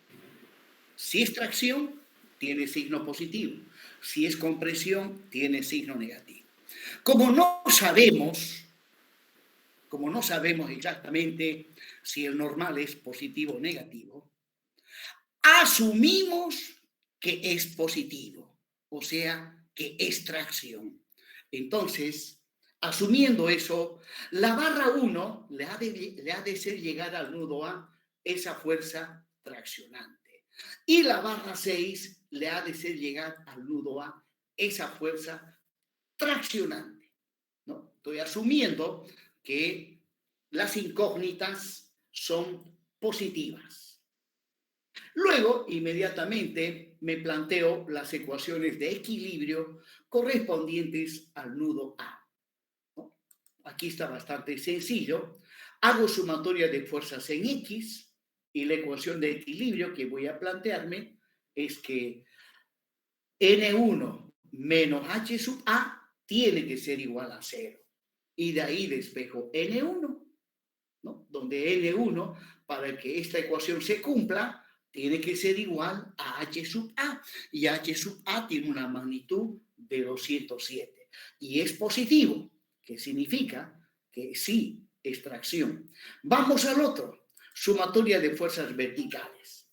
si es tracción, tiene signo positivo. Si es compresión, tiene signo negativo. Como no sabemos exactamente si el normal es positivo o negativo, asumimos que es positivo, o sea, que es tracción. Entonces, asumiendo eso, la barra 1 le ha de ser llegar al nudo A esa fuerza traccionante. Y la barra 6 le ha de ser llegar al nudo A esa fuerza traccionante, ¿no? Estoy asumiendo que las incógnitas son positivas. Luego, inmediatamente, me planteo las ecuaciones de equilibrio correspondientes al nudo A. ¿No? Aquí está bastante sencillo. Hago sumatoria de fuerzas en X y la ecuación de equilibrio que voy a plantearme es que N1 menos H sub A tiene que ser igual a 0. Y de ahí despejo N1, ¿no? Donde N1, para que esta ecuación se cumpla, tiene que ser igual a H sub A. Y H sub A tiene una magnitud de 207. Y es positivo, que significa que sí, es tracción. Vamos al otro, sumatoria de fuerzas verticales.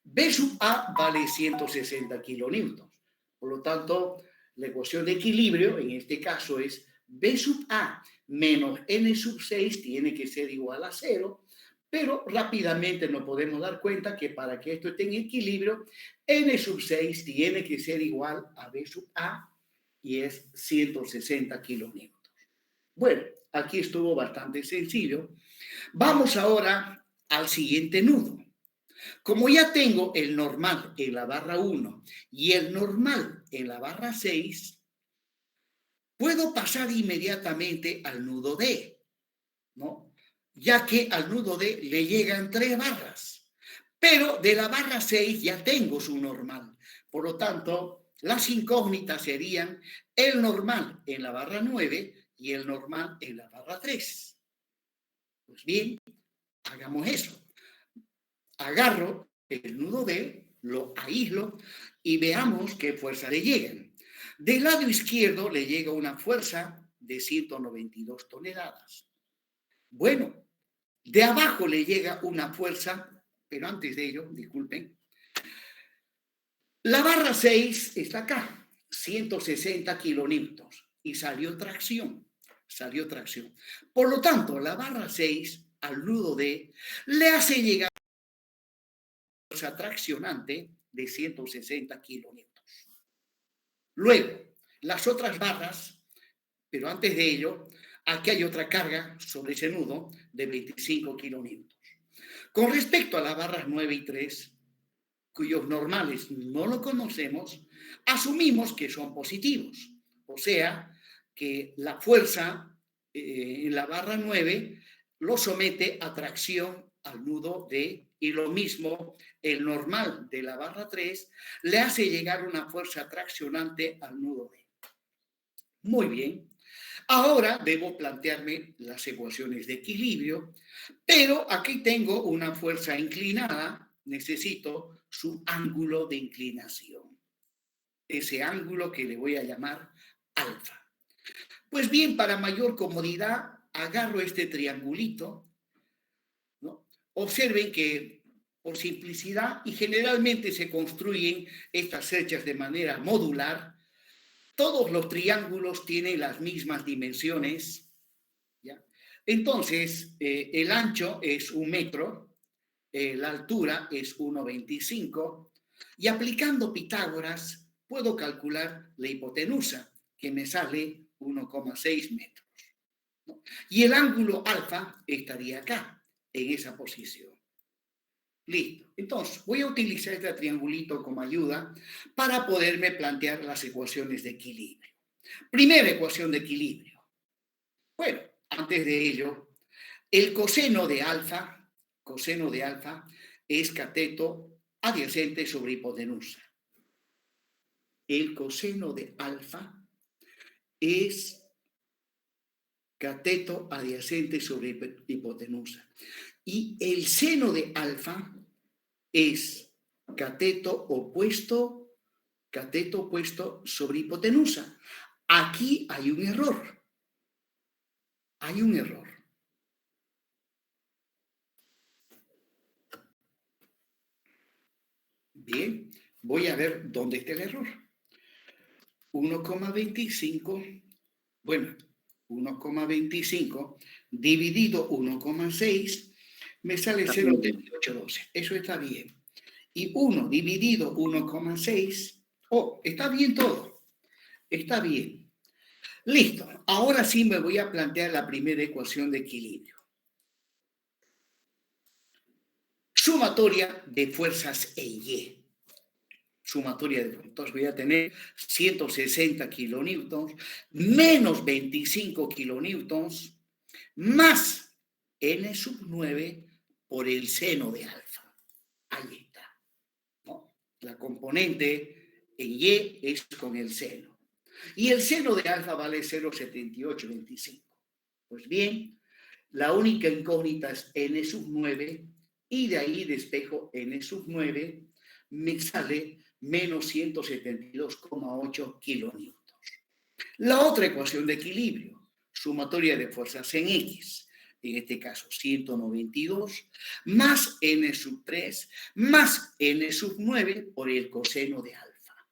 B sub A vale 160 kilonewtons. Por lo tanto, la ecuación de equilibrio, en este caso, es B sub A menos N sub 6 tiene que ser igual a 0, pero rápidamente nos podemos dar cuenta que para que esto esté en equilibrio, N sub 6 tiene que ser igual a B sub A y es 160 kilonewtons. Bueno, aquí estuvo bastante sencillo. Vamos ahora al siguiente nudo. Como ya tengo el normal en la barra 1 y el normal en la barra 6, puedo pasar inmediatamente al nudo D, ¿no? Ya que al nudo D le llegan 3 barras. Pero de la barra 6 ya tengo su normal. Por lo tanto, las incógnitas serían el normal en la barra 9 y el normal en la barra 3. Pues bien, hagamos eso. Agarro el nudo D, lo aíslo y veamos qué fuerza le llegan. Del lado izquierdo le llega una fuerza de 192 toneladas. Bueno, De abajo le llega una fuerza, pero antes de ello, disculpen, la barra 6 está acá, 160 kilonewtons, y salió tracción. Por lo tanto, la barra 6 al nudo D le hace llegar una fuerza traccionante de 160 kilonewtons. Luego, las otras barras, pero antes de ello, aquí hay otra carga sobre ese nudo de 25 kilonewtons. Con respecto a las barras 9 y 3, cuyos normales no lo conocemos, asumimos que son positivos. O sea, que la fuerza en la barra 9 lo somete a tracción al nudo D, y lo mismo el normal de la barra 3 le hace llegar una fuerza traccionante al nudo D. Muy bien. Ahora debo plantearme las ecuaciones de equilibrio, pero aquí tengo una fuerza inclinada, necesito su ángulo de inclinación. Ese ángulo que le voy a llamar alfa. Pues bien, para mayor comodidad, agarro este triangulito, ¿no? Observen que por simplicidad, y generalmente se construyen estas hechas de manera modular, todos los triángulos tienen las mismas dimensiones, ¿ya? Entonces, el ancho es 1 metro, la altura es 1,25, y aplicando Pitágoras puedo calcular la hipotenusa, que me sale 1,6 metros, ¿no? Y el ángulo alfa estaría acá, en esa posición. Listo. Entonces, voy a utilizar este triangulito como ayuda para poderme plantear las ecuaciones de equilibrio. Primera ecuación de equilibrio. Bueno, antes de ello, el coseno de alfa es cateto adyacente sobre hipotenusa. El coseno de alfa es cateto adyacente sobre hipotenusa. Y el seno de alfa es cateto opuesto sobre hipotenusa. Aquí hay un error. Bien, voy a ver dónde está el error. 1,25, bueno, 1,25 dividido 1,6 me sale 0,3812. Eso está bien. Y 1 dividido 1,6, está bien todo. Está bien. Listo. Ahora sí me voy a plantear la primera ecuación de equilibrio. Sumatoria de fuerzas en Y. Entonces voy a tener 160 kilonewtons menos 25 kilonewtons más n sub 9 por el seno de alfa. Ahí está, ¿no? La componente en Y es con el seno. Y el seno de alfa vale 0,7825. Pues bien, la única incógnita es n sub 9, y de ahí despejo n sub 9, me sale menos 172,8 kilonewtons. La otra ecuación de equilibrio, sumatoria de fuerzas en X, en este caso 192, más n sub 3, más n sub 9 por el coseno de alfa.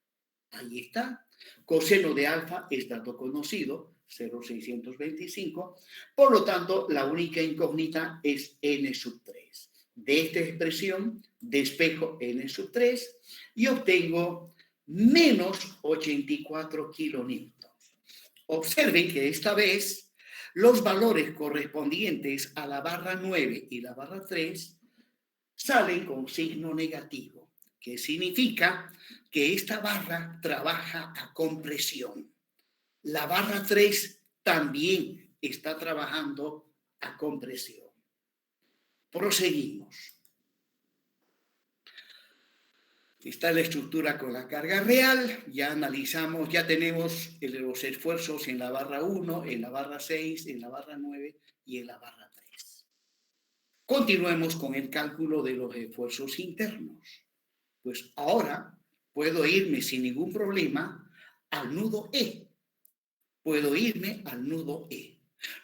Ahí está. Coseno de alfa es dato conocido, 0,625. Por lo tanto, la única incógnita es n sub 3. De esta expresión despejo n sub 3 y obtengo menos 84 kilonewtons. Observen que esta vez los valores correspondientes a la barra 9 y la barra 3 salen con signo negativo, que significa que esta barra trabaja a compresión. La barra 3 también está trabajando a compresión. Proseguimos. Está la estructura con la carga real, ya analizamos, ya tenemos los esfuerzos en la barra 1, en la barra 6, en la barra 9 y en la barra 3. Continuemos con el cálculo de los esfuerzos internos. Pues ahora puedo irme sin ningún problema al nudo E.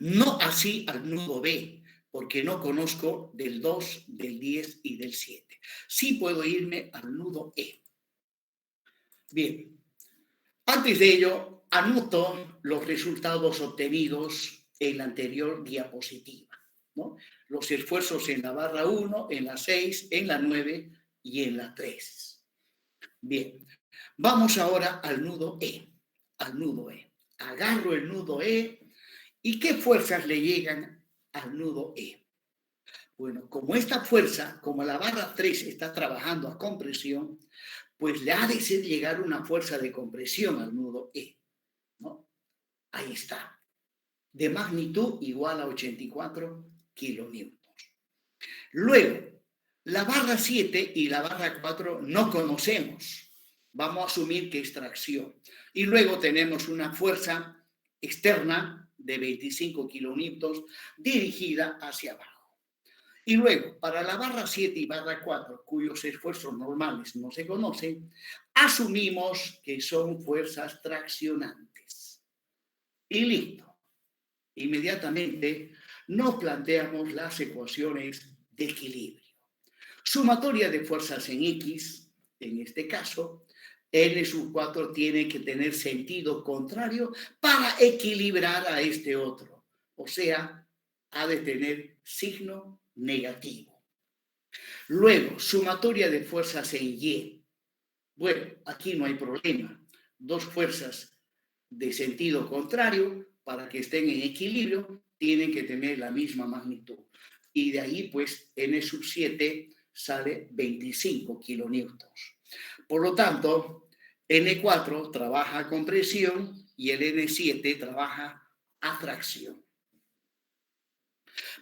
No así al nudo B, porque no conozco del 2, del 10 y del 7. Sí puedo irme al nudo E. Bien, antes de ello, anoto los resultados obtenidos en la anterior diapositiva, ¿no? Los esfuerzos en la barra 1, en la 6, en la 9 y en la 3. Bien, vamos ahora al nudo E. Al nudo E. Agarro el nudo E y ¿qué fuerzas le llegan al nudo E? Bueno, como esta fuerza, como la barra 3 está trabajando a compresión, pues le ha de ser llegar una fuerza de compresión al nudo E, ¿no? Ahí está. De magnitud igual a 84 kilonewtons. Luego, la barra 7 y la barra 4 no conocemos. Vamos a asumir que es tracción. Y luego tenemos una fuerza externa de 25 kilonewtons dirigida hacia abajo. Y luego, para la barra 7 y barra 4, cuyos esfuerzos normales no se conocen, asumimos que son fuerzas traccionantes. Y listo. Inmediatamente nos planteamos las ecuaciones de equilibrio. Sumatoria de fuerzas en X, en este caso, N sub 4 tiene que tener sentido contrario para equilibrar a este otro. O sea, ha de tener signo negativo. Luego, sumatoria de fuerzas en Y. Bueno, aquí no hay problema. Dos fuerzas de sentido contrario, para que estén en equilibrio, tienen que tener la misma magnitud. Y de ahí, pues, N sub 7 sale 25 kilonewtons. Por lo tanto, N4 trabaja a compresión y el N7 trabaja a tracción.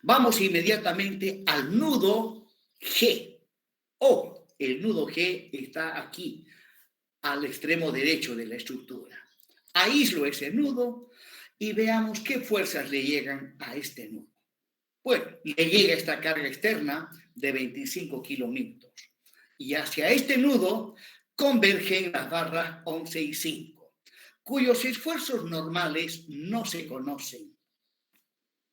Vamos inmediatamente al nudo G. El nudo G está aquí, al extremo derecho de la estructura. Aíslo ese nudo y veamos qué fuerzas le llegan a este nudo. Bueno, le llega esta carga externa de 25 kilonewtons. Y hacia este nudo convergen las barras 11 y 5, cuyos esfuerzos normales no se conocen.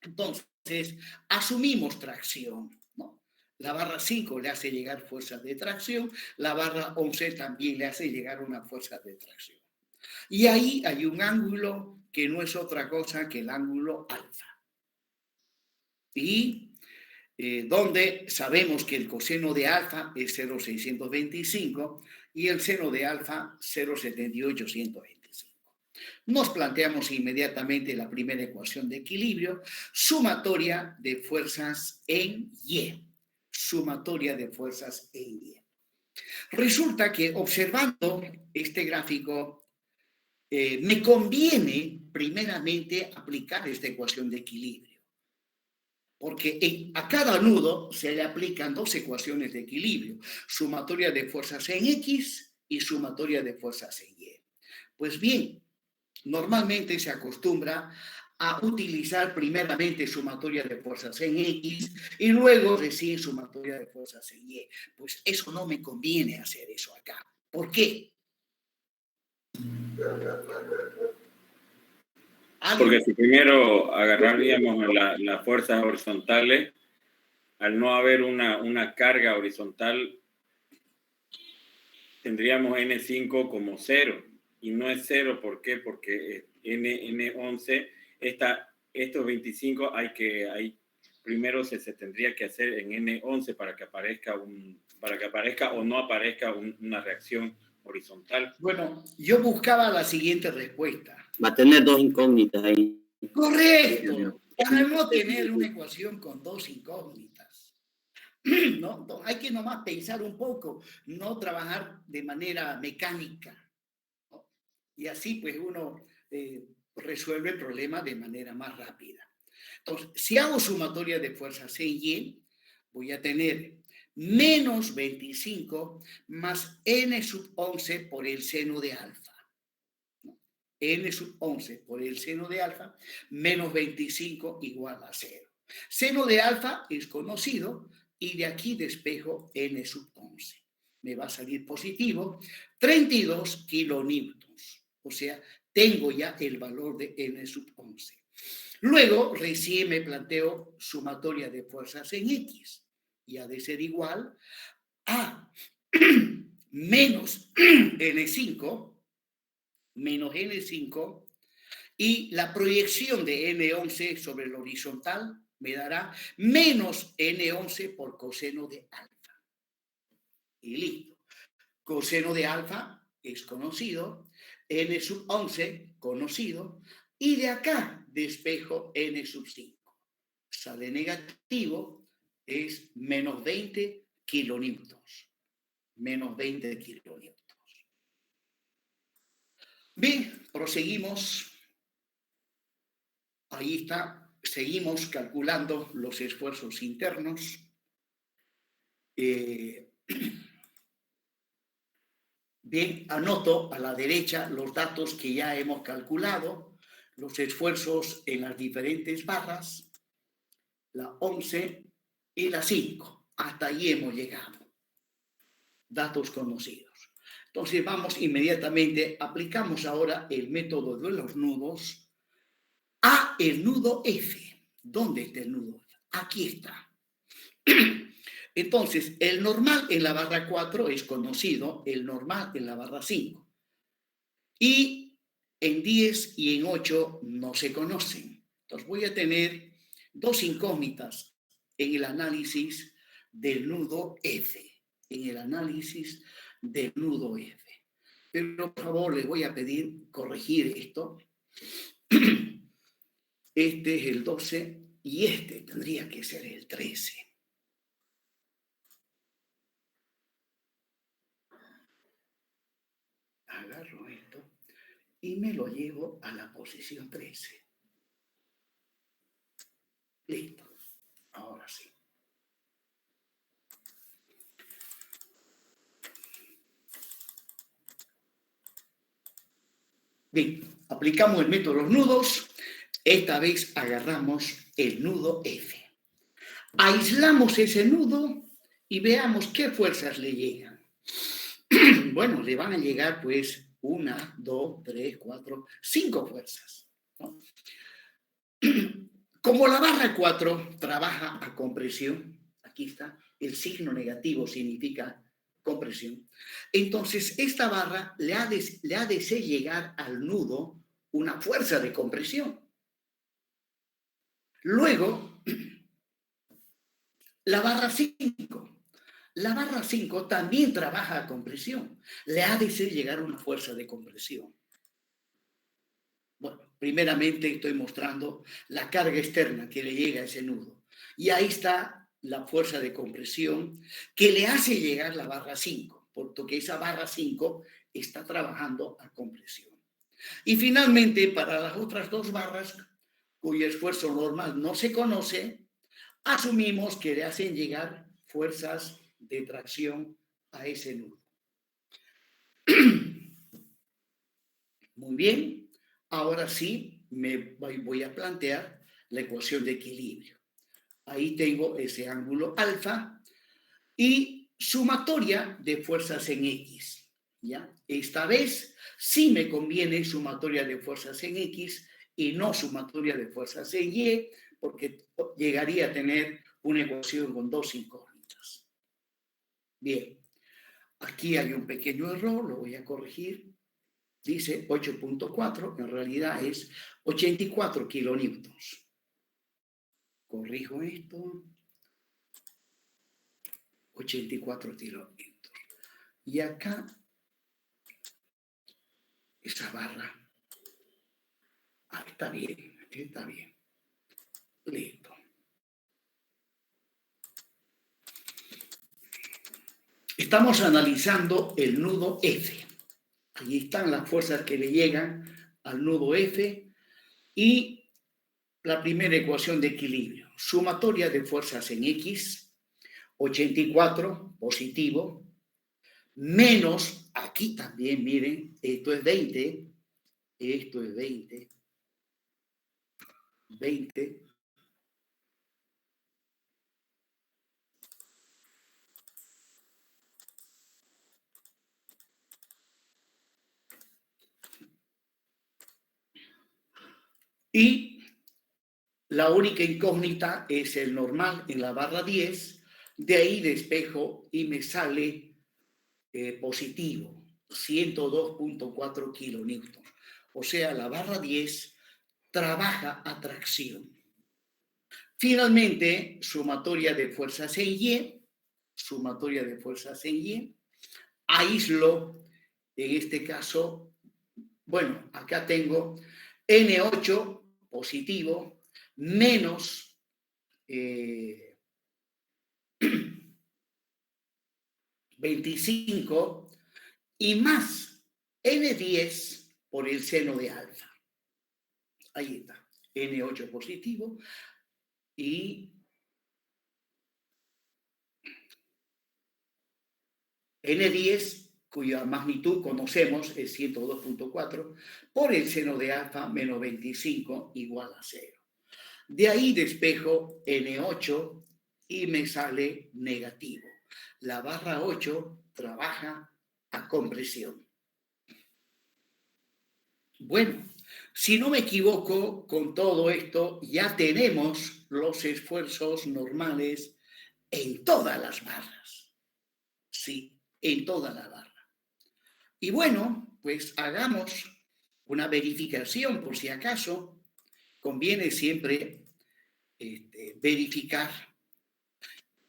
Entonces, asumimos tracción, ¿no? La barra 5 le hace llegar fuerzas de tracción, la barra 11 también le hace llegar una fuerza de tracción. Y ahí hay un ángulo que no es otra cosa que el ángulo alfa. Y donde sabemos que el coseno de alfa es 0,625 y el seno de alfa 0,78125. Nos planteamos inmediatamente la primera ecuación de equilibrio, sumatoria de fuerzas en Y. Sumatoria de fuerzas en Y. Resulta que observando este gráfico, me conviene primeramente aplicar esta ecuación de equilibrio, porque a cada nudo se le aplican dos ecuaciones de equilibrio, sumatoria de fuerzas en X y sumatoria de fuerzas en Y. Pues bien, normalmente se acostumbra a utilizar primeramente sumatoria de fuerzas en X y luego recién sumatoria de fuerzas en Y. Pues eso no me conviene hacer eso acá. ¿Por qué? Porque si primero agarraríamos las fuerzas horizontales, al no haber una carga horizontal, tendríamos N5 como 0. Y no es 0, ¿por qué? Porque N11, estos 25 primero se tendría que hacer en N11 para que aparezca o no aparezca una reacción horizontal. Bueno, yo buscaba la siguiente respuesta. Va a tener dos incógnitas ahí. Correcto, para no tener una ecuación con dos incógnitas. ¿No? Hay que nomás pensar un poco, no trabajar de manera mecánica, ¿no? Y así pues uno resuelve el problema de manera más rápida. Entonces, si hago sumatoria de fuerzas en Y, voy a tener menos 25 más N sub 11 por el seno de alfa. N sub 11 por el seno de alfa menos 25 igual a 0. Seno de alfa es conocido y de aquí despejo N sub 11. Me va a salir positivo 32 kilonewtons. O sea, tengo ya el valor de N sub 11. Luego, recién me planteo sumatoria de fuerzas en X. Y ha de ser igual a menos N5, menos N5, y la proyección de N11 sobre el horizontal me dará menos N11 por coseno de alfa. Y listo. Coseno de alfa es conocido, N sub 11 conocido, y de acá despejo N sub 5. Sale negativo, es menos 20 kilonewtons. Menos 20 kilonewtons. Bien, proseguimos. Ahí está, seguimos calculando los esfuerzos internos. Bien, anoto a la derecha los datos que ya hemos calculado, los esfuerzos en las diferentes barras, la 11 y la 5. Hasta ahí hemos llegado. Datos conocidos. Entonces vamos inmediatamente, aplicamos ahora el método de los nudos a el nudo F. ¿Dónde está el nudo F? Aquí está. Entonces, el normal en la barra 4 es conocido, el normal en la barra 5. Y en 10 y en 8 no se conocen. Entonces voy a tener dos incógnitas en el análisis del nudo F. En el análisis del nudo F. Pero por favor les voy a pedir corregir esto. Este es el 12 y este tendría que ser el 13. Agarro esto y me lo llevo a la posición 13. Listo. Ahora sí. Bien, aplicamos el método de los nudos. Esta vez agarramos el nudo F. Aislamos ese nudo y veamos qué fuerzas le llegan. Bueno, le van a llegar pues 1, 2, 3, 4, 5 fuerzas, ¿no? Como la barra 4 trabaja a compresión, aquí está, el signo negativo significa compresión, entonces esta barra le ha de ser llegar al nudo una fuerza de compresión. Luego, la barra 5. La barra 5 también trabaja a compresión. Le ha de ser llegar una fuerza de compresión. Bueno, primeramente estoy mostrando la carga externa que le llega a ese nudo. Y ahí está la fuerza de compresión que le hace llegar la barra 5, porque esa barra 5 está trabajando a compresión. Y finalmente, para las otras dos barras, cuyo esfuerzo normal no se conoce, asumimos que le hacen llegar fuerzas de tracción a ese nudo. Muy bien, ahora sí me voy a plantear la ecuación de equilibrio. Ahí tengo ese ángulo alfa y sumatoria de fuerzas en X. ¿Ya? Esta vez sí me conviene sumatoria de fuerzas en X y no sumatoria de fuerzas en Y, porque llegaría a tener una ecuación con dos incógnitas. Bien, aquí hay un pequeño error, lo voy a corregir. Dice 8.4, en realidad es 84 kilonewtons. Corrijo esto. 84 kilonewtons. Y acá, esa barra. Ah, está bien, está bien. Listo. Estamos analizando el nudo F. Allí están las fuerzas que le llegan al nudo F y la primera ecuación de equilibrio. Sumatoria de fuerzas en X, 84 positivo, menos, aquí también, miren, esto es 20, esto es 20, 20, y La única incógnita es el normal en la barra 10, de ahí despejo y me sale positivo, 102.4 kilonewtons. O sea, la barra 10 trabaja a tracción. Finalmente, sumatoria de fuerzas en Y, aíslo, en este caso, bueno, acá tengo N8 positivo menos 25 y más N10 por el seno de alfa. Ahí está, N8 positivo y N10, cuya magnitud conocemos, es 102.4, por el seno de alfa menos 25 igual a 0. De ahí despejo N8 y me sale negativo. La barra 8 trabaja a compresión. Bueno, si no me equivoco, con todo esto ya tenemos los esfuerzos normales en todas las barras. Sí, en toda la barra. Y bueno, pues hagamos una verificación por si acaso. Conviene siempre verificar.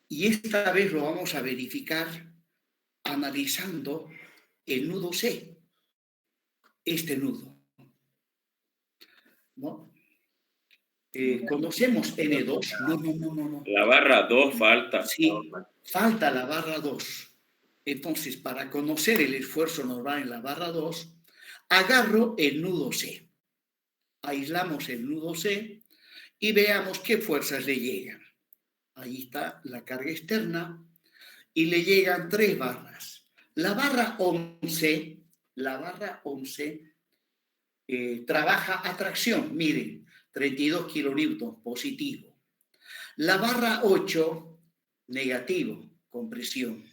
Y esta vez lo vamos a verificar analizando el nudo C. Este nudo, ¿no? ¿Conocemos N2? No. La barra 2 falta. Sí, falta la barra 2. Entonces, para conocer el esfuerzo normal en la barra 2, agarro el nudo C. Aislamos el nudo C y veamos qué fuerzas le llegan. Ahí está la carga externa y le llegan 3 barras. La barra 11 trabaja a tracción, miren, 32 kilonewtons positivo. La barra 8, negativo, compresión.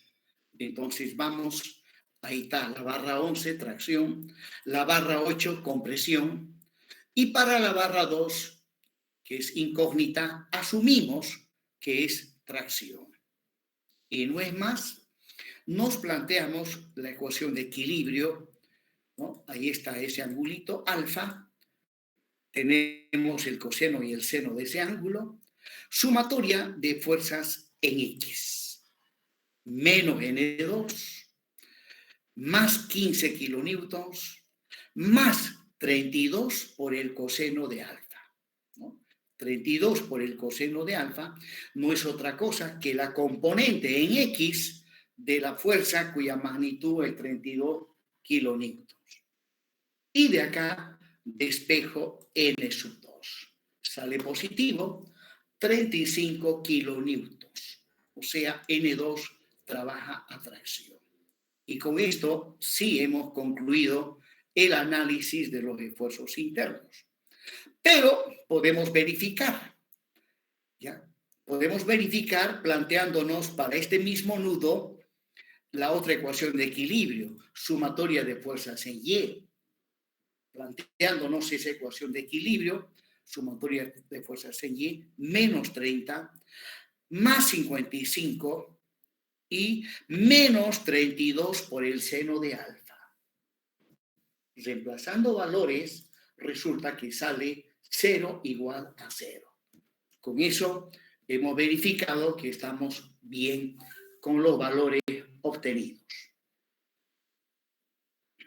Entonces vamos, ahí está, la barra 11, tracción, la barra 8, compresión, y para la barra 2, que es incógnita, asumimos que es tracción. Y no es más, nos planteamos la ecuación de equilibrio, ¿no? Ahí está ese angulito alfa, tenemos el coseno y el seno de ese ángulo, sumatoria de fuerzas en X, menos N2, más 15 kilonewtons, más 32 por el coseno de alfa, ¿no? 32 por el coseno de alfa no es otra cosa que la componente en X de la fuerza cuya magnitud es 32 kilonewtons. Y de acá despejo N sub 2. Sale positivo 35 kilonewtons. O sea, N2 trabaja a tracción. Y con esto sí hemos concluido el análisis de los esfuerzos internos. Pero podemos verificar, ¿ya? Podemos verificar planteándonos para este mismo nudo la otra ecuación de equilibrio, sumatoria de fuerzas en Y. Planteándonos esa ecuación de equilibrio, sumatoria de fuerzas en Y, menos 30, más 55 y menos 32 por el seno de alfa. Reemplazando valores, resulta que sale 0 igual a 0. Con eso hemos verificado que estamos bien con los valores obtenidos.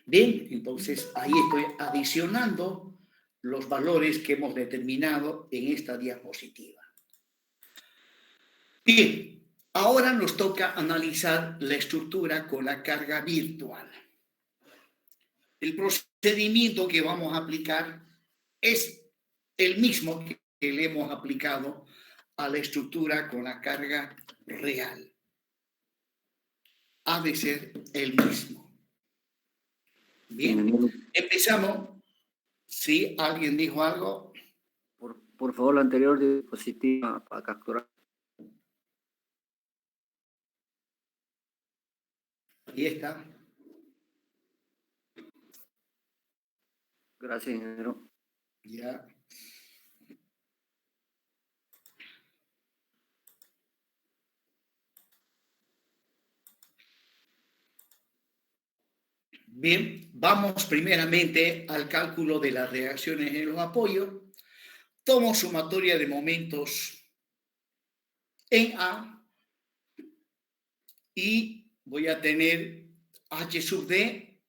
Bien, entonces ahí estoy adicionando los valores que hemos determinado en esta diapositiva. Bien, ahora nos toca analizar la estructura con la carga virtual. El procedimiento que vamos a aplicar es el mismo que le hemos aplicado a la estructura con la carga real. Ha de ser el mismo. Bien, empezamos. ¿Sí? ¿Alguien dijo algo? Por favor, la anterior diapositiva para capturar. Ahí está. Gracias, ingeniero. Ya. Bien, vamos primeramente al cálculo de las reacciones en los apoyos. Tomo sumatoria de momentos en A y voy a tener H sub D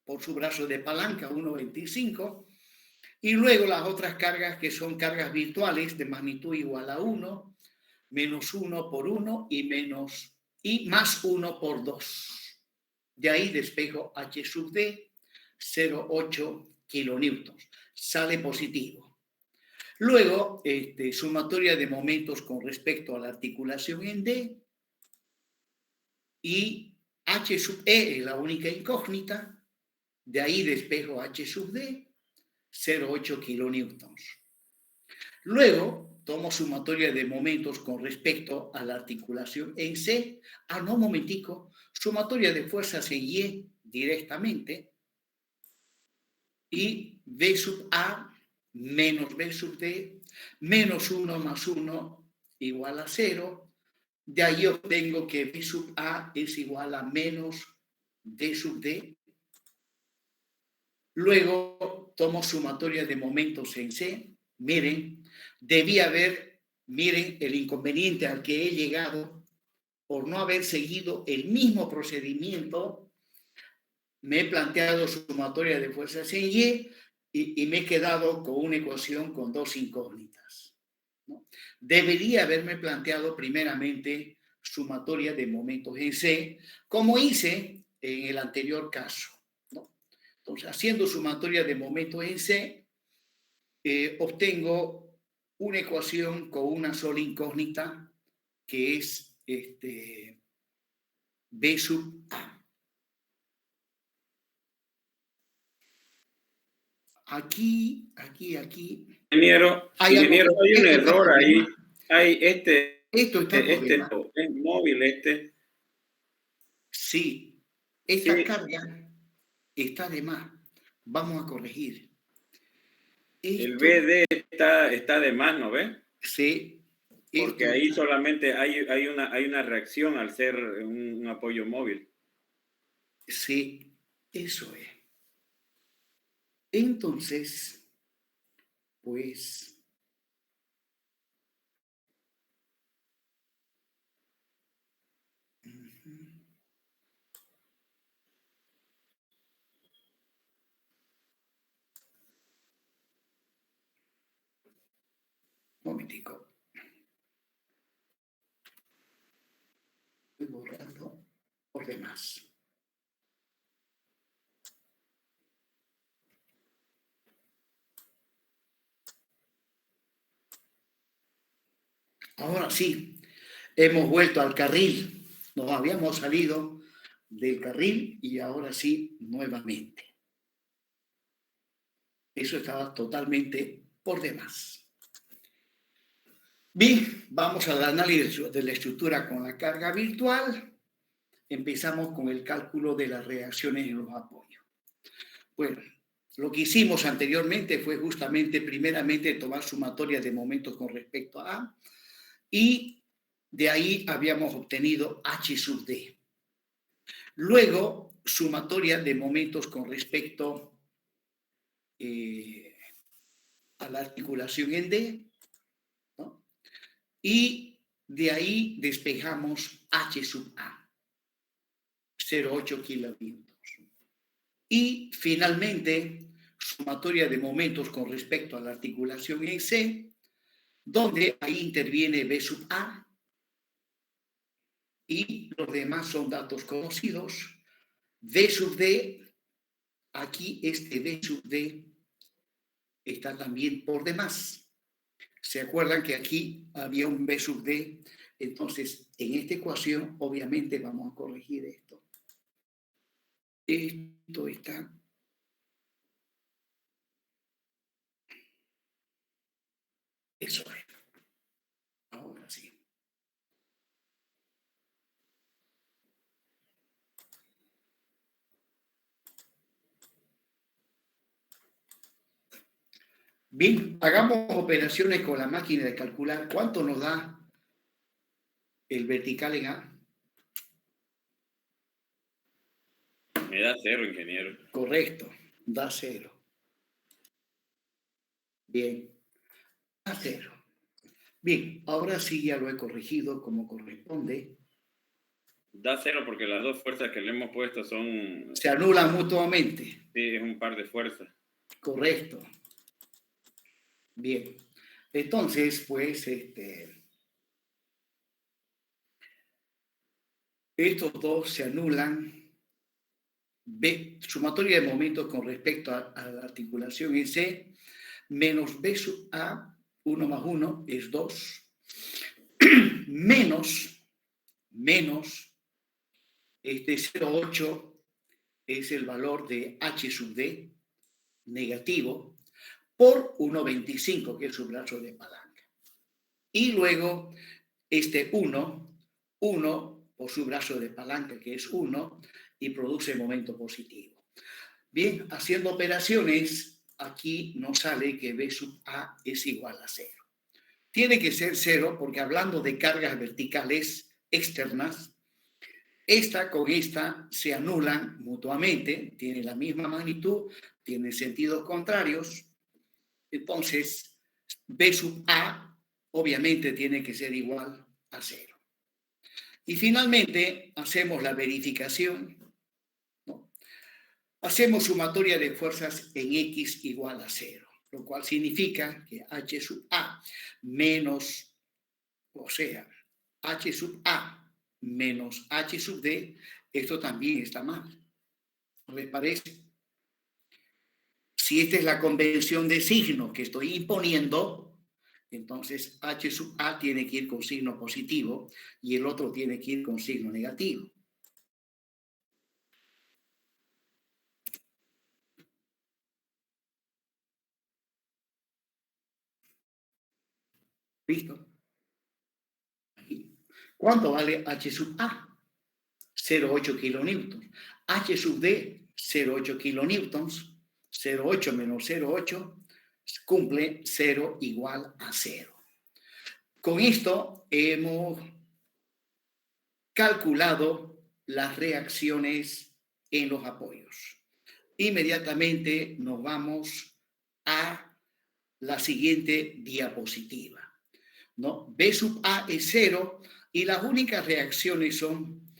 por su brazo de palanca, 1,25, y luego las otras cargas que son cargas virtuales de magnitud igual a 1, menos 1 por 1 y más 1 por 2. De ahí despejo H sub D, 0,8 kilonewtons. Sale positivo. Luego, sumatoria de momentos con respecto a la articulación en D y H sub E es la única incógnita. De ahí despejo H sub D, 0,8 kilonewtons. Luego, tomo sumatoria de momentos con respecto a la articulación en C. No, un momentico. Sumatoria de fuerzas en Y directamente. Y V sub A menos V sub D, menos 1 más 1 igual a 0. De ahí obtengo que V sub A es igual a menos D sub D. Luego tomo sumatoria de momentos en C. Miren, miren el inconveniente al que he llegado por no haber seguido el mismo procedimiento. Me he planteado sumatoria de fuerzas en Y me he quedado con una ecuación con dos incógnitas, ¿no? Debería haberme planteado primeramente sumatoria de momentos en C, como hice en el anterior caso, ¿no? Entonces, haciendo sumatoria de momentos en C, obtengo una ecuación con una sola incógnita, que es B sub A. Aquí. Ingeniero, hay un error ahí. Hay Esto está es móvil Sí, esta carga está de más. Vamos a corregir. El BD está de más, ¿no ves? Sí. Porque ahí solamente hay una reacción al ser un apoyo móvil. Sí, eso es. Entonces, pues... Momentico. Estoy borrando por demás. Ahora sí, hemos vuelto al carril. Nos habíamos salido del carril y ahora sí, nuevamente. Eso estaba totalmente por demás. Bien, vamos al análisis de la estructura con la carga virtual. Empezamos con el cálculo de las reacciones en los apoyos. Bueno, lo que hicimos anteriormente fue justamente, primeramente, tomar sumatoria de momentos con respecto a A, y de ahí habíamos obtenido H sub D. Luego, sumatoria de momentos con respecto a la articulación en D, ¿no? Y de ahí despejamos H sub A, 0,8 kilonewtons. Y finalmente, sumatoria de momentos con respecto a la articulación en C, donde ahí interviene B sub A, y los demás son datos conocidos. D sub D, aquí D sub D está también por demás. ¿Se acuerdan que aquí había un B sub D? Entonces, en esta ecuación, obviamente, vamos a corregir esto. Esto está... Eso es. Ahora sí. Bien, hagamos operaciones con la máquina de calcular cuánto nos da el vertical en A. Me da 0, ingeniero. Correcto, da 0. Bien, da 0. Bien, ahora sí ya lo he corregido como corresponde. Da 0 porque las dos fuerzas que le hemos puesto son... Se anulan mutuamente. Sí, es un par de fuerzas. Correcto. Bien. Entonces, pues, estos dos se anulan. B, sumatoria de momentos con respecto a la articulación en C, menos B sub A, 1 más 1 es 2, menos 0,8 es el valor de H sub D negativo por 1,25, que es su brazo de palanca. Y luego 1 por su brazo de palanca, que es 1, y produce momento positivo. Bien, haciendo operaciones, aquí nos sale que B sub A es igual a 0. Tiene que ser 0 porque hablando de cargas verticales externas, esta con esta se anulan mutuamente, tienen la misma magnitud, tienen sentidos contrarios. Entonces, B sub A obviamente tiene que ser igual a 0. Y finalmente, hacemos la verificación. Hacemos sumatoria de fuerzas en X igual a 0, lo cual significa que H sub A menos, o sea, H sub A menos H sub D, esto también está mal. ¿No les parece? Si esta es la convención de signos que estoy imponiendo, entonces H sub A tiene que ir con signo positivo y el otro tiene que ir con signo negativo. ¿Listo? Aquí. ¿Cuánto vale H sub A? 0,8 kilonewtons. H sub D, 0,8 kilonewtons. 0,8 menos 0,8 cumple 0 igual a 0. Con esto hemos calculado las reacciones en los apoyos. Inmediatamente nos vamos a la siguiente diapositiva, ¿no? B sub A es 0 y las únicas reacciones son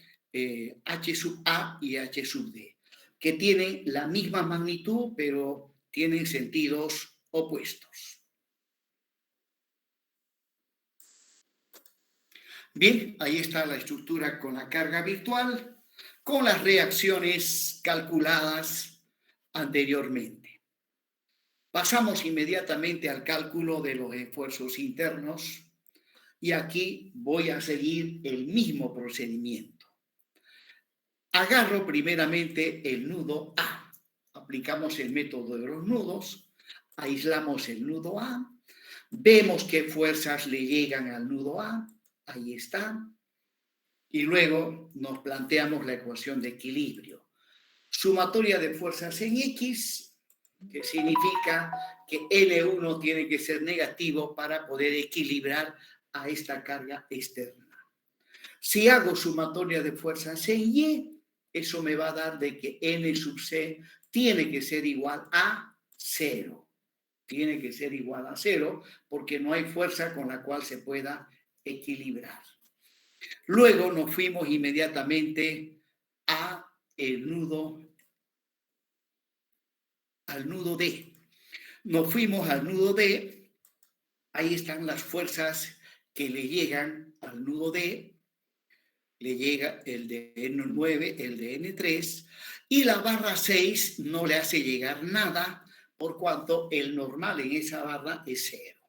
H sub A y H sub D, que tienen la misma magnitud, pero tienen sentidos opuestos. Bien, ahí está la estructura con la carga virtual, con las reacciones calculadas anteriormente. Pasamos inmediatamente al cálculo de los esfuerzos internos y aquí voy a seguir el mismo procedimiento. Agarro primeramente el nudo A. Aplicamos el método de los nudos, aislamos el nudo A, vemos qué fuerzas le llegan al nudo A, ahí está, y luego nos planteamos la ecuación de equilibrio. Sumatoria de fuerzas en X, que significa que L1 tiene que ser negativo para poder equilibrar a esta carga externa. Si hago sumatoria de fuerzas en Y, eso me va a dar de que N sub C tiene que ser igual a 0. Tiene que ser igual a 0 porque no hay fuerza con la cual se pueda equilibrar. Luego nos fuimos inmediatamente al nudo D. Nos fuimos al nudo D. Ahí están las fuerzas que le llegan al nudo D. Le llega el de N9, el de N3, y la barra 6 no le hace llegar nada, por cuanto el normal en esa barra es 0.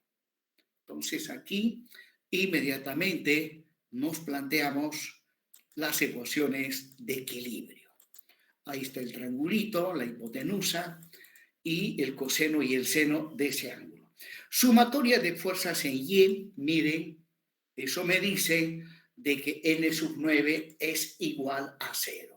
Entonces aquí inmediatamente nos planteamos las ecuaciones de equilibrio. Ahí está el triangulito, la hipotenusa y el coseno y el seno de ese ángulo. Sumatoria de fuerzas en Y, miren, eso me dice de que N sub 9 es igual a 0.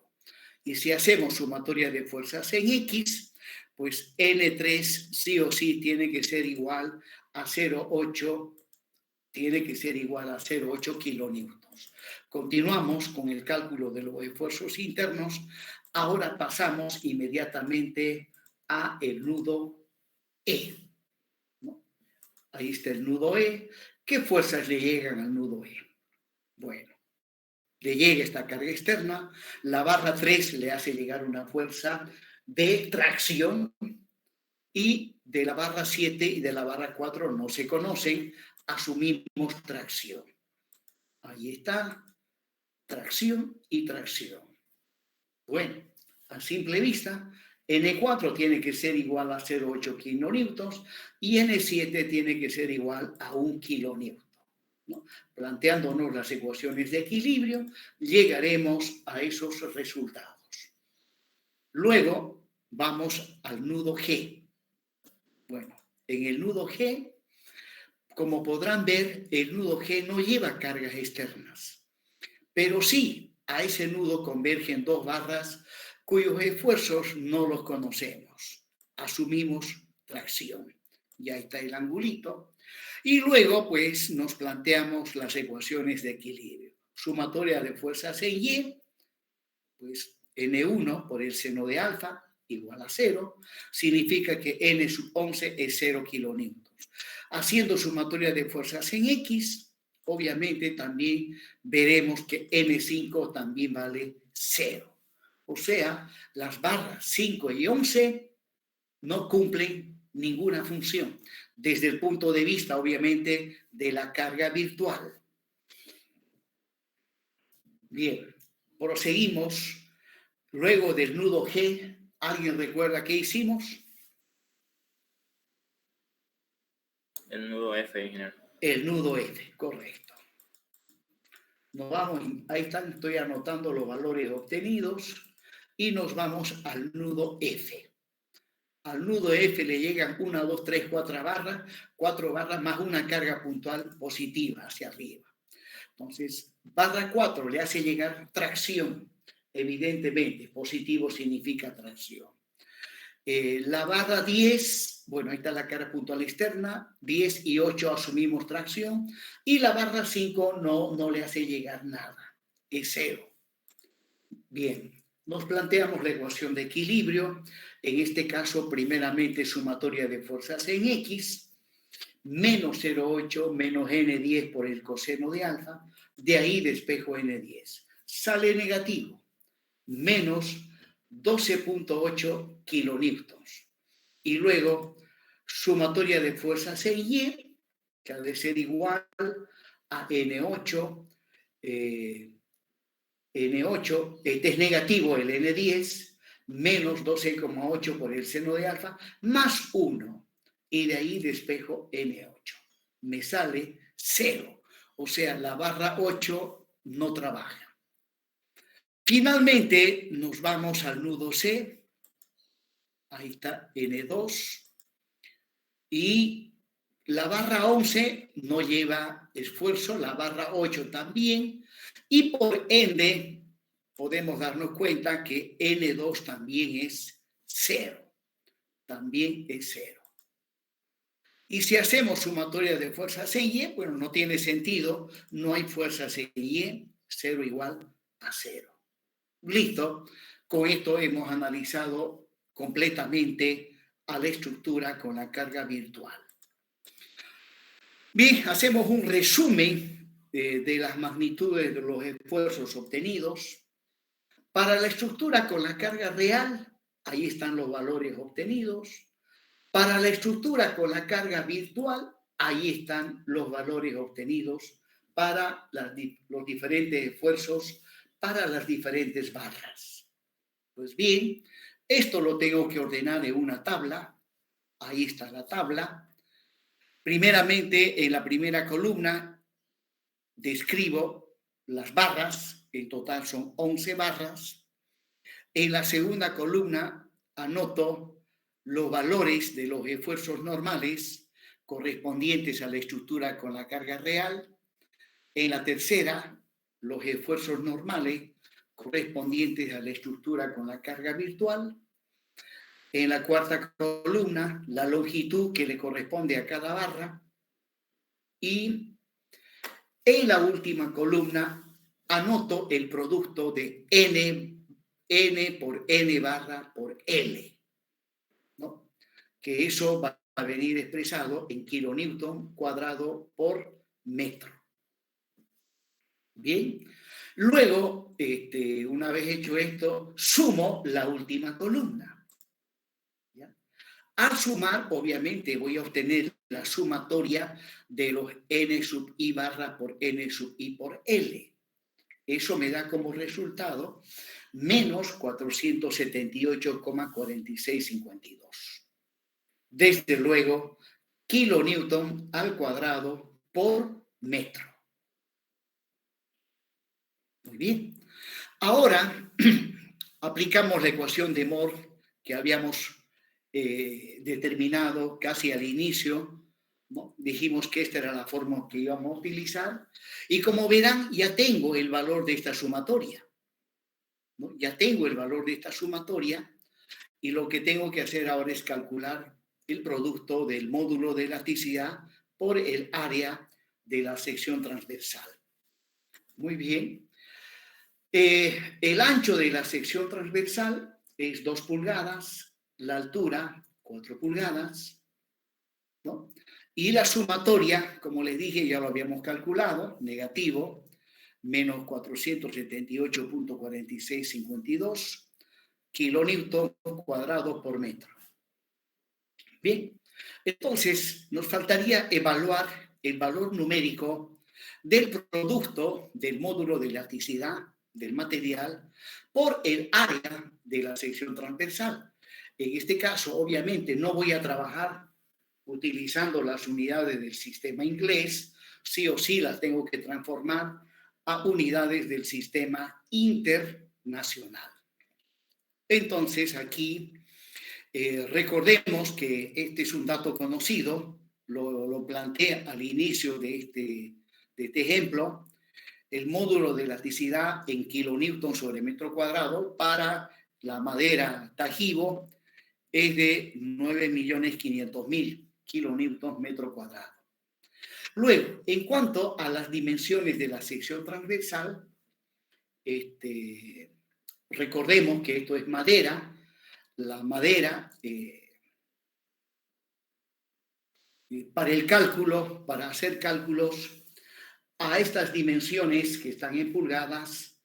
Y si hacemos sumatoria de fuerzas en X, pues N3 sí o sí tiene que ser igual a 0,8, tiene que ser igual a 0,8 kilonewtons. externos. Continuamos con el cálculo de los esfuerzos internos. Ahora pasamos inmediatamente a el nudo E, ¿no? Ahí está el nudo E. ¿Qué fuerzas le llegan al nudo E? Bueno, le llega esta carga externa. La barra 3 le hace llegar una fuerza de tracción y de la barra 7 y de la barra 4 no se conocen. Asumimos tracción. Ahí está, tracción y tracción. Bueno, a simple vista, N4 tiene que ser igual a 0,8 kilonewtons y N7 tiene que ser igual a 1 kilonewton, ¿no? Planteándonos las ecuaciones de equilibrio, llegaremos a esos resultados. Luego vamos al nudo G. Bueno, en el nudo G, como podrán ver, el nudo G no lleva cargas externas, pero sí a ese nudo convergen dos barras cuyos esfuerzos no los conocemos. Asumimos tracción. Ya está el angulito. Y luego, pues, nos planteamos las ecuaciones de equilibrio. Sumatoria de fuerzas en Y, pues N1 por el seno de alfa igual a 0, significa que N sub 11 es 0 kilonewtons. Haciendo sumatoria de fuerzas en X, obviamente también veremos que N5 también vale 0. O sea, las barras 5 y 11 no cumplen ninguna función desde el punto de vista, obviamente, de la carga virtual. Bien, proseguimos. Luego del nudo G, ¿alguien recuerda qué hicimos? El nudo F, ingeniero. El nudo F, correcto. Nos vamos, ahí están, estoy anotando los valores obtenidos y nos vamos al nudo F. Al nudo F le llegan 1, 2, 3, 4 barras más una carga puntual positiva hacia arriba. Entonces, barra 4 le hace llegar tracción, evidentemente, positivo significa tracción. La barra 10, bueno, ahí está la carga puntual externa, 10 y 8 asumimos tracción, y la barra 5 no le hace llegar nada, es 0. Bien, nos planteamos la ecuación de equilibrio, en este caso, primeramente, sumatoria de fuerzas en X, menos 0,8 menos N10 por el coseno de alfa, de ahí despejo N10. Sale negativo, menos 12,8 kilonewtons. Y luego, sumatoria de fuerzas en Y, que ha de ser igual a N8, N8, este es negativo el N10, menos 12,8 por el seno de alfa, más 1. Y de ahí despejo N8. Me sale 0. O sea, la barra 8 no trabaja. Finalmente, nos vamos al nudo C. Ahí está N2. Y la barra 11 no lleva esfuerzo, la barra 8 también. Y por ende, podemos darnos cuenta que N2 también es 0. También es 0. Y si hacemos sumatoria de fuerzas en Y, bueno, no tiene sentido, no hay fuerzas en Y, 0 igual a 0. Listo, con esto hemos analizado completamente a la estructura con la carga virtual. Bien, hacemos un resumen de las magnitudes de los esfuerzos obtenidos. Para la estructura con la carga real, ahí están los valores obtenidos. Para la estructura con la carga virtual, ahí están los valores obtenidos para los diferentes esfuerzos para las diferentes barras. Pues bien, esto lo tengo que ordenar en una tabla. Ahí está la tabla. Primeramente, en la primera columna, describo las barras. En total son 11 barras. En la segunda columna, anoto los valores de los esfuerzos normales correspondientes a la estructura con la carga real. En la tercera, los esfuerzos normales correspondientes a la estructura con la carga virtual. En la cuarta columna, la longitud que le corresponde a cada barra. Y en la última columna, anoto el producto de N por N barra por L, ¿no? Que eso va a venir expresado en kilonewton cuadrado por metro. Bien. Luego, una vez hecho esto, sumo la última columna. ¿Ya? Al sumar, obviamente, voy a obtener la sumatoria de los N sub I barra por N sub I por L. Eso me da como resultado menos 478,4652. Desde luego, kilonewton al cuadrado por metro. Muy bien. Ahora aplicamos la ecuación de Moore que habíamos determinado casi al inicio, ¿no? Dijimos que esta era la forma que íbamos a utilizar y como verán ya tengo el valor de esta sumatoria, ¿no? Ya tengo el valor de esta sumatoria y lo que tengo que hacer ahora es calcular el producto del módulo de elasticidad por el área de la sección transversal. Muy bien. El ancho de la sección transversal es 2 pulgadas, la altura 4 pulgadas, ¿no? Y la sumatoria, como les dije, ya lo habíamos calculado, negativo, menos 478,4652 kilonewton cuadrado por metro. Bien, entonces nos faltaría evaluar el valor numérico del producto del módulo de elasticidad del material por el área de la sección transversal. En este caso, obviamente, no voy a trabajar utilizando las unidades del sistema inglés, sí o sí las tengo que transformar a unidades del sistema internacional. Entonces, aquí recordemos que este es un dato conocido, lo planteé al inicio de este ejemplo. El módulo de elasticidad en kilonewton sobre metro cuadrado para la madera Tajibo es de 9.500.000 kilonewton metro cuadrado. Luego, en cuanto a las dimensiones de la sección transversal, recordemos que esto es madera. La madera, para el cálculo, para hacer cálculos, a estas dimensiones que están en pulgadas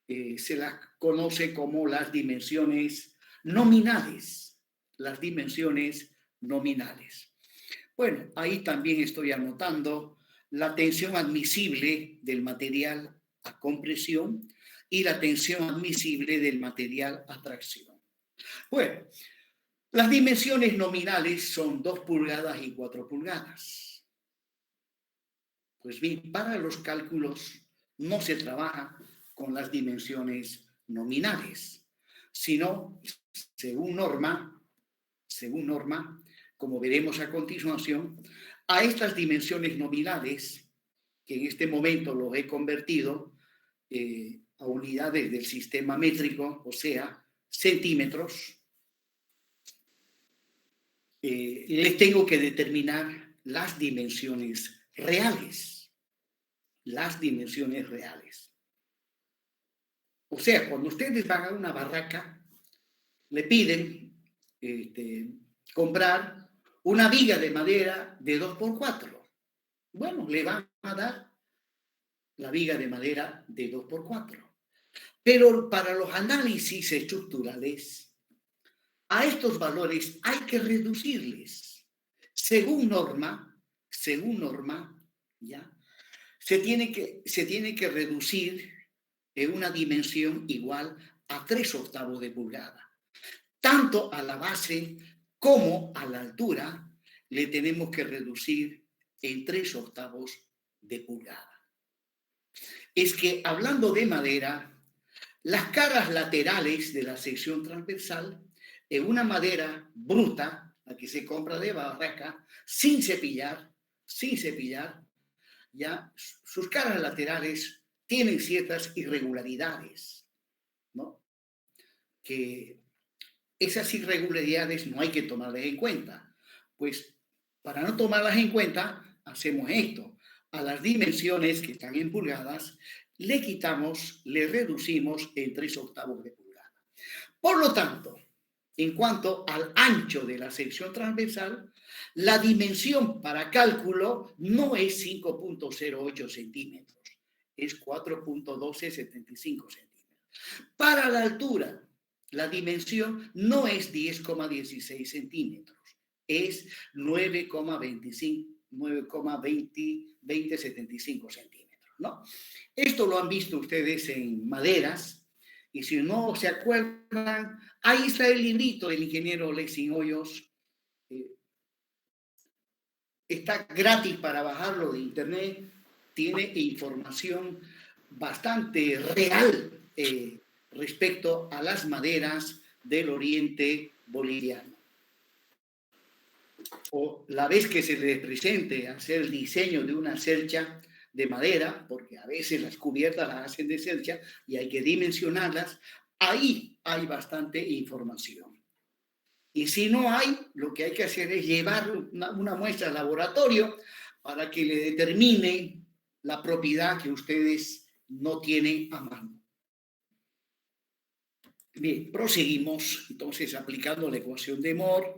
se las conoce como las dimensiones nominales. Las dimensiones nominales. Bueno, ahí también estoy anotando la tensión admisible del material a compresión y la tensión admisible del material a tracción. Bueno, las dimensiones nominales son 2 pulgadas y 4 pulgadas. Pues bien, para los cálculos no se trabaja con las dimensiones nominales, sino según norma, como veremos a continuación, a estas dimensiones nominales, que en este momento los he convertido a unidades del sistema métrico, o sea, centímetros, les tengo que determinar las dimensiones reales. Las dimensiones reales. O sea, cuando ustedes van a una barraca, le piden comprar una viga de madera de 2x4. Bueno, le van a dar la viga de madera de 2x4. Pero para los análisis estructurales, a estos valores hay que reducirles. Según norma, ¿ya? Se tiene que reducir en una dimensión igual a 3/8 de pulgada. Tanto a la base como a la altura le tenemos que reducir en 3/8 de pulgada. Es que hablando de madera, las caras laterales de la sección transversal, en una madera bruta, la que se compra de barraca, sin cepillar, ya sus caras laterales tienen ciertas irregularidades, ¿no? Que esas irregularidades no hay que tomarlas en cuenta. Pues para no tomarlas en cuenta, hacemos esto. A las dimensiones que están en pulgadas, le quitamos, le reducimos en 3/8 de pulgada. Por lo tanto, en cuanto al ancho de la sección transversal, la dimensión para cálculo no es 5.08 centímetros, es 4.1275 centímetros. Para la altura, la dimensión no es 10,16 centímetros, es 9,2075 centímetros, ¿no? Esto lo han visto ustedes en maderas, y si no se acuerdan, ahí está el librito del ingeniero Lexing Hoyos. Está gratis para bajarlo de internet, tiene información bastante real respecto a las maderas del oriente boliviano. O la vez que se les presente hacer el diseño de una cercha de madera, porque a veces las cubiertas las hacen de cercha y hay que dimensionarlas, ahí hay bastante información. Y si no hay, lo que hay que hacer es llevar una muestra al laboratorio para que le determine la propiedad que ustedes no tienen a mano. Bien, proseguimos entonces aplicando la ecuación de Moore.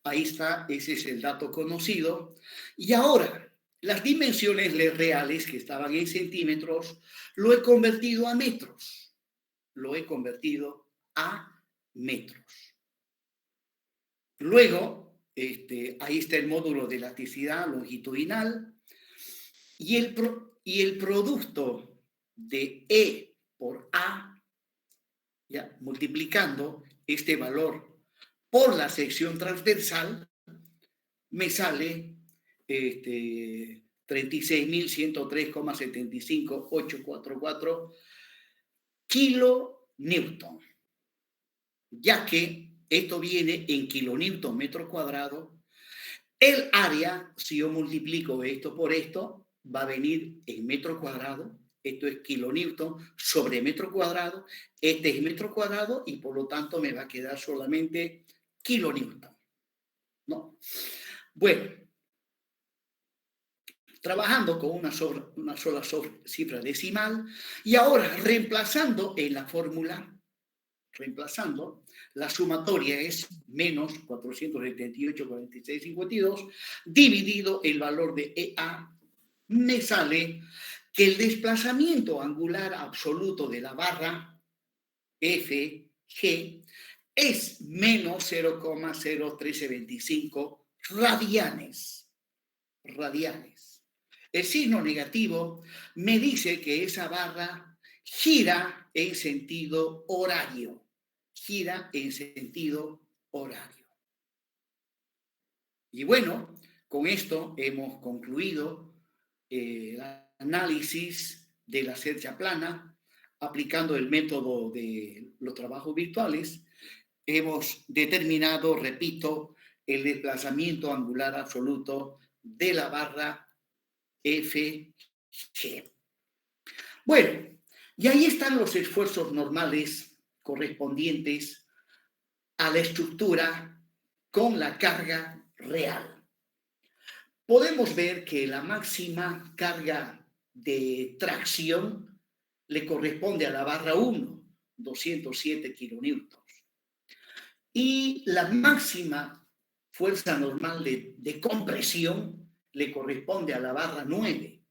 Ahí está, ese es el dato conocido. Y ahora, las dimensiones reales que estaban en centímetros, lo he convertido a metros. Lo he convertido a metros. Luego, ahí está el módulo de elasticidad longitudinal y el producto de E por A, ya, multiplicando este valor por la sección transversal, me sale 36.103,75844 kilonewton, ya que esto viene en kilonewton metro cuadrado. El área, si yo multiplico esto por esto, va a venir en metro cuadrado. Esto es kilonewton sobre metro cuadrado. Este es metro cuadrado y por lo tanto me va a quedar solamente kilonewton, ¿no? Bueno, trabajando con una sola cifra decimal y ahora reemplazando en la fórmula, la sumatoria es menos 478,4652 dividido el valor de EA, me sale que el desplazamiento angular absoluto de la barra FG es menos 0,01325 radianes. El signo negativo me dice que esa barra gira en sentido horario. Y bueno, con esto hemos concluido el análisis de la cercha plana, aplicando el método de los trabajos virtuales. Hemos determinado, repito, el desplazamiento angular absoluto de la barra FG. Bueno, y ahí están los esfuerzos normales correspondientes a la estructura con la carga real. Podemos ver que la máxima carga de tracción le corresponde a la barra 1, 207 kilonewtons. Y la máxima fuerza normal de compresión le corresponde a la barra 9,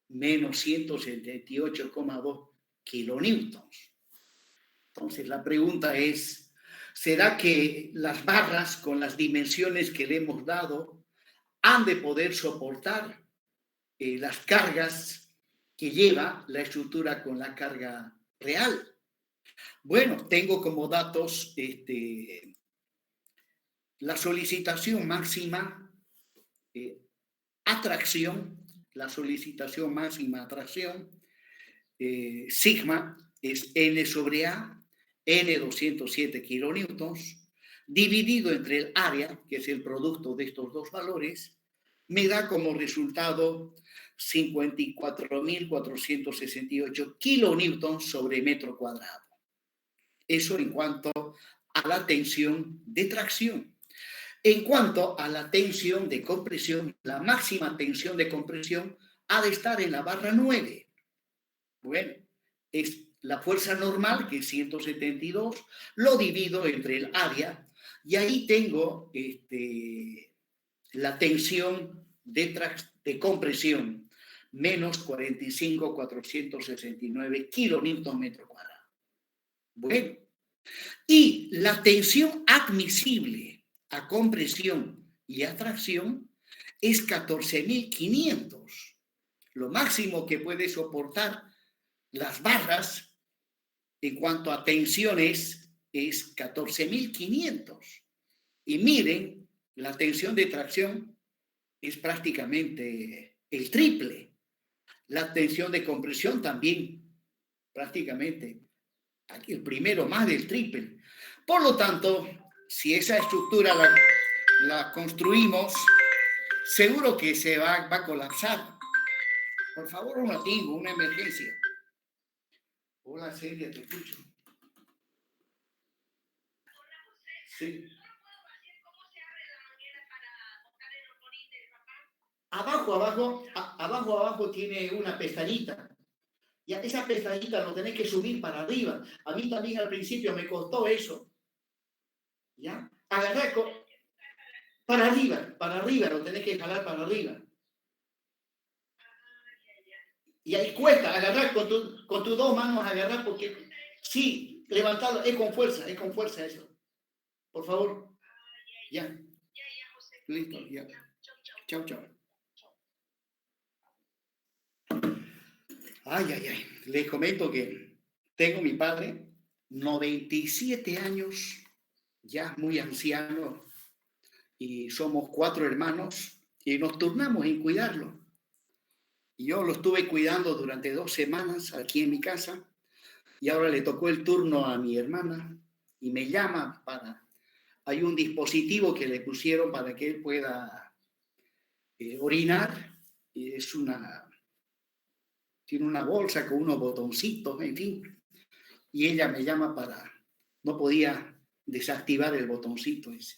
menos 178,2 kilonewtons. Entonces, la pregunta es, ¿será que las barras con las dimensiones que le hemos dado han de poder soportar las cargas que lleva la estructura con la carga real? Bueno, tengo como datos la solicitación máxima atracción, sigma es N sobre A, N 207 kilonewtons, dividido entre el área, que es el producto de estos dos valores, me da como resultado 54.468 kilonewtons sobre metro cuadrado. Eso en cuanto a la tensión de tracción. En cuanto a la tensión de compresión, la máxima tensión de compresión ha de estar en la barra 9. Bueno, es la fuerza normal, que es 172, lo divido entre el área y ahí tengo la tensión de compresión, menos 45.469 kilonewton metro cuadrado. Bueno, y la tensión admisible a compresión y a tracción es 14.500. Lo máximo que puede soportar las barras en cuanto a tensiones es 14.500. Y miren, la tensión de tracción es prácticamente el triple. La tensión de compresión también, prácticamente aquí el primero más del triple. Por lo tanto, si esa estructura la construimos, seguro que se va a colapsar. Por favor, un ratito, una emergencia. Hola, Celia, te escucho. Sí. Abajo tiene una pestañita. Ya esa pestañita lo tenés que subir para arriba. A mí también al principio me costó eso. ¿Ya? Agarrar para arriba, lo tenés que jalar para arriba. Y ahí cuesta agarrar con tus dos manos, agarrar porque sí, levantarlo, es con fuerza eso. Por favor. Ya. Listo, ya. Chao, chao. Ay. Les comento que tengo mi padre, 97 años, ya muy anciano, y somos 4 hermanos, y nos turnamos en cuidarlo. Y yo lo estuve cuidando durante 2 semanas aquí en mi casa, y ahora le tocó el turno a mi hermana, y me llama hay un dispositivo que le pusieron para que él pueda orinar, y tiene una bolsa con unos botoncitos, en fin, y ella me llama no podía desactivar el botoncito ese.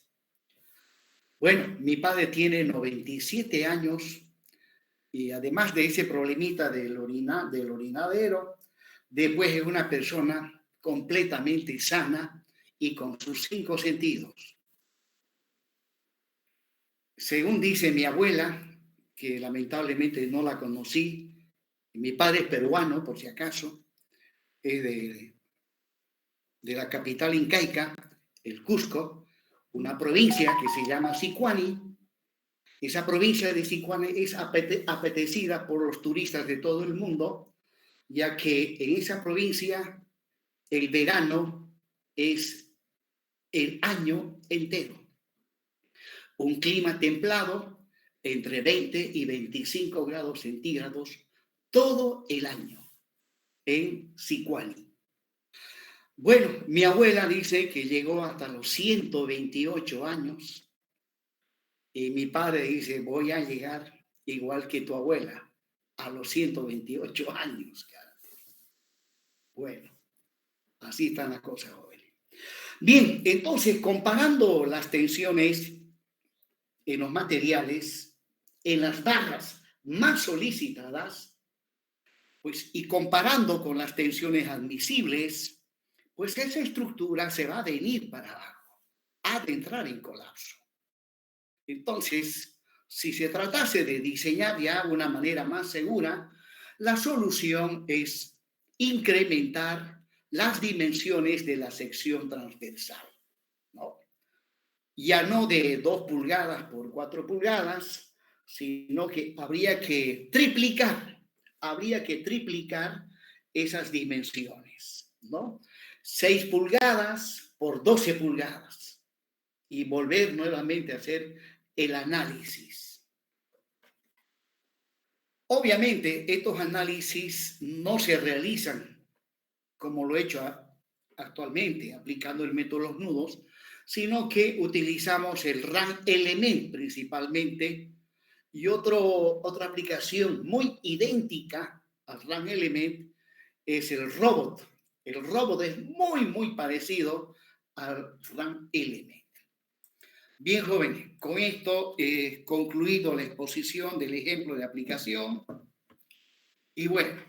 Bueno, mi padre tiene 97 años y además de ese problemita del orinadero, después es una persona completamente sana y con sus 5 sentidos. Según dice mi abuela, que lamentablemente no la conocí, mi padre es peruano, por si acaso, es de la capital incaica, el Cusco, una provincia que se llama Sicuani. Esa provincia de Sicuani es apetecida por los turistas de todo el mundo, ya que en esa provincia el verano es el año entero. Un clima templado entre 20 y 25 grados centígrados todo el año en Sicuani. Bueno, mi abuela dice que llegó hasta los 128 años y mi padre dice, voy a llegar igual que tu abuela a los 128 años. Bueno, así están las cosas, jóvenes. Bien, entonces, comparando las tensiones en los materiales, en las barras más solicitadas, pues, y comparando con las tensiones admisibles, pues esa estructura se va a venir para abajo, ha de entrar en colapso. Entonces, si se tratase de diseñar ya una manera más segura, la solución es incrementar las dimensiones de la sección transversal, ¿no? Ya no de 2 pulgadas por 4 pulgadas, sino que habría que triplicar esas dimensiones, ¿no? 6 pulgadas por 12 pulgadas y volver nuevamente a hacer el análisis. Obviamente, estos análisis no se realizan como lo he hecho actualmente, aplicando el método de los nudos, sino que utilizamos el RAN Element principalmente y otra aplicación muy idéntica al RAN Element es el robot. El robot es muy parecido al RAN Element. Bien, jóvenes, con esto he concluido la exposición del ejemplo de aplicación. Y bueno,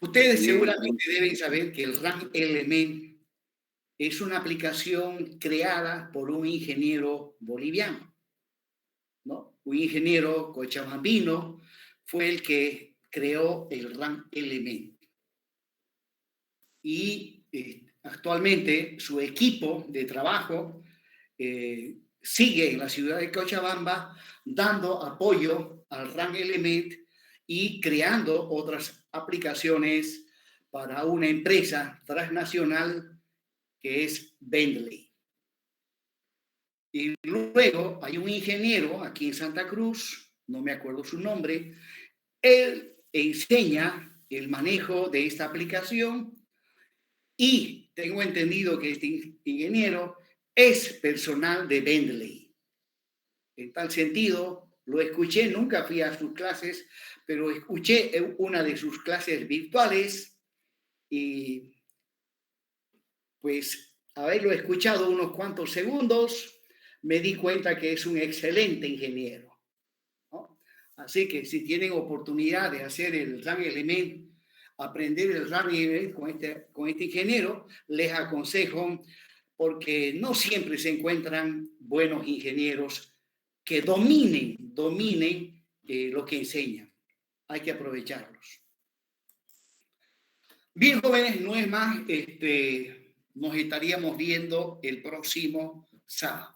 Ustedes Bien, seguramente deben saber que el RAM Element es una aplicación creada por un ingeniero boliviano, ¿no? Un ingeniero cochabambino fue el que creó el RAM Element. Y actualmente su equipo de trabajo sigue en la ciudad de Cochabamba dando apoyo al RAM Element y creando otras aplicaciones para una empresa transnacional que es Bentley. Y luego hay un ingeniero aquí en Santa Cruz, no me acuerdo su nombre, él enseña el manejo de esta aplicación y tengo entendido que este ingeniero es personal de Bentley. En tal sentido, lo escuché, nunca fui a sus clases, pero escuché una de sus clases virtuales y pues haberlo escuchado unos cuantos segundos, me di cuenta que es un excelente ingeniero, ¿no? Así que si tienen oportunidad de hacer el RAM Element, aprender el RAM Element con este ingeniero, les aconsejo porque no siempre se encuentran buenos ingenieros que dominen lo que enseñan. Hay que aprovecharlos. Bien, jóvenes, no es más, nos estaríamos viendo el próximo sábado.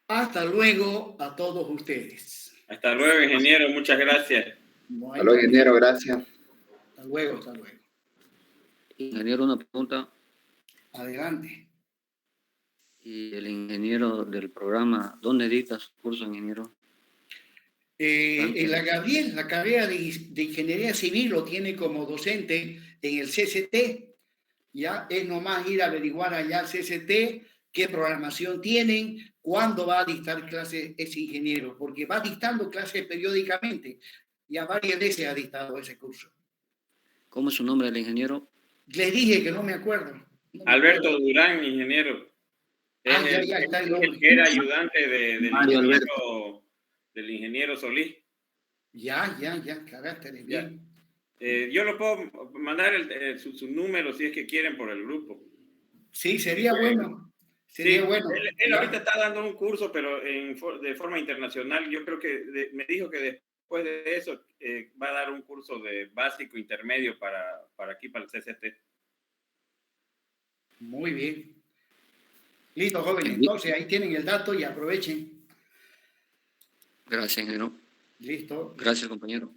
Hasta luego a todos ustedes. Hasta luego, ingeniero. Muchas gracias. No hay Hasta luego, ingeniero, gracias. Hasta luego, hasta luego. ingeniero, una pregunta. Adelante. ¿Y el ingeniero del programa, dónde dicta su curso, ingeniero? En la Gabriel, la carrera de Ingeniería Civil lo tiene como docente en el CCT. Ya es nomás ir a averiguar allá al CCT qué programación tienen, cuándo va a dictar clases ese ingeniero, porque va dictando clases periódicamente. Ya varias veces ha dictado ese curso. ¿Cómo es su nombre del ingeniero? Les dije que no me acuerdo. No me Alberto acuerdo. Durán, ingeniero. Es Ya está el nombre. el que era ayudante Mario del ingeniero Solís. Ya, carácter, bien. Yo lo puedo mandar su número si es que quieren por el grupo. Sí, sería bueno. Sí, Bueno. él ahorita está dando un curso, pero de forma internacional. Yo creo que me dijo que después de eso va a dar un curso de básico intermedio para aquí, para el CCT. Muy bien. Listo, jóvenes. Entonces, ahí tienen el dato y aprovechen. Gracias, ingeniero. Listo. Gracias, compañero.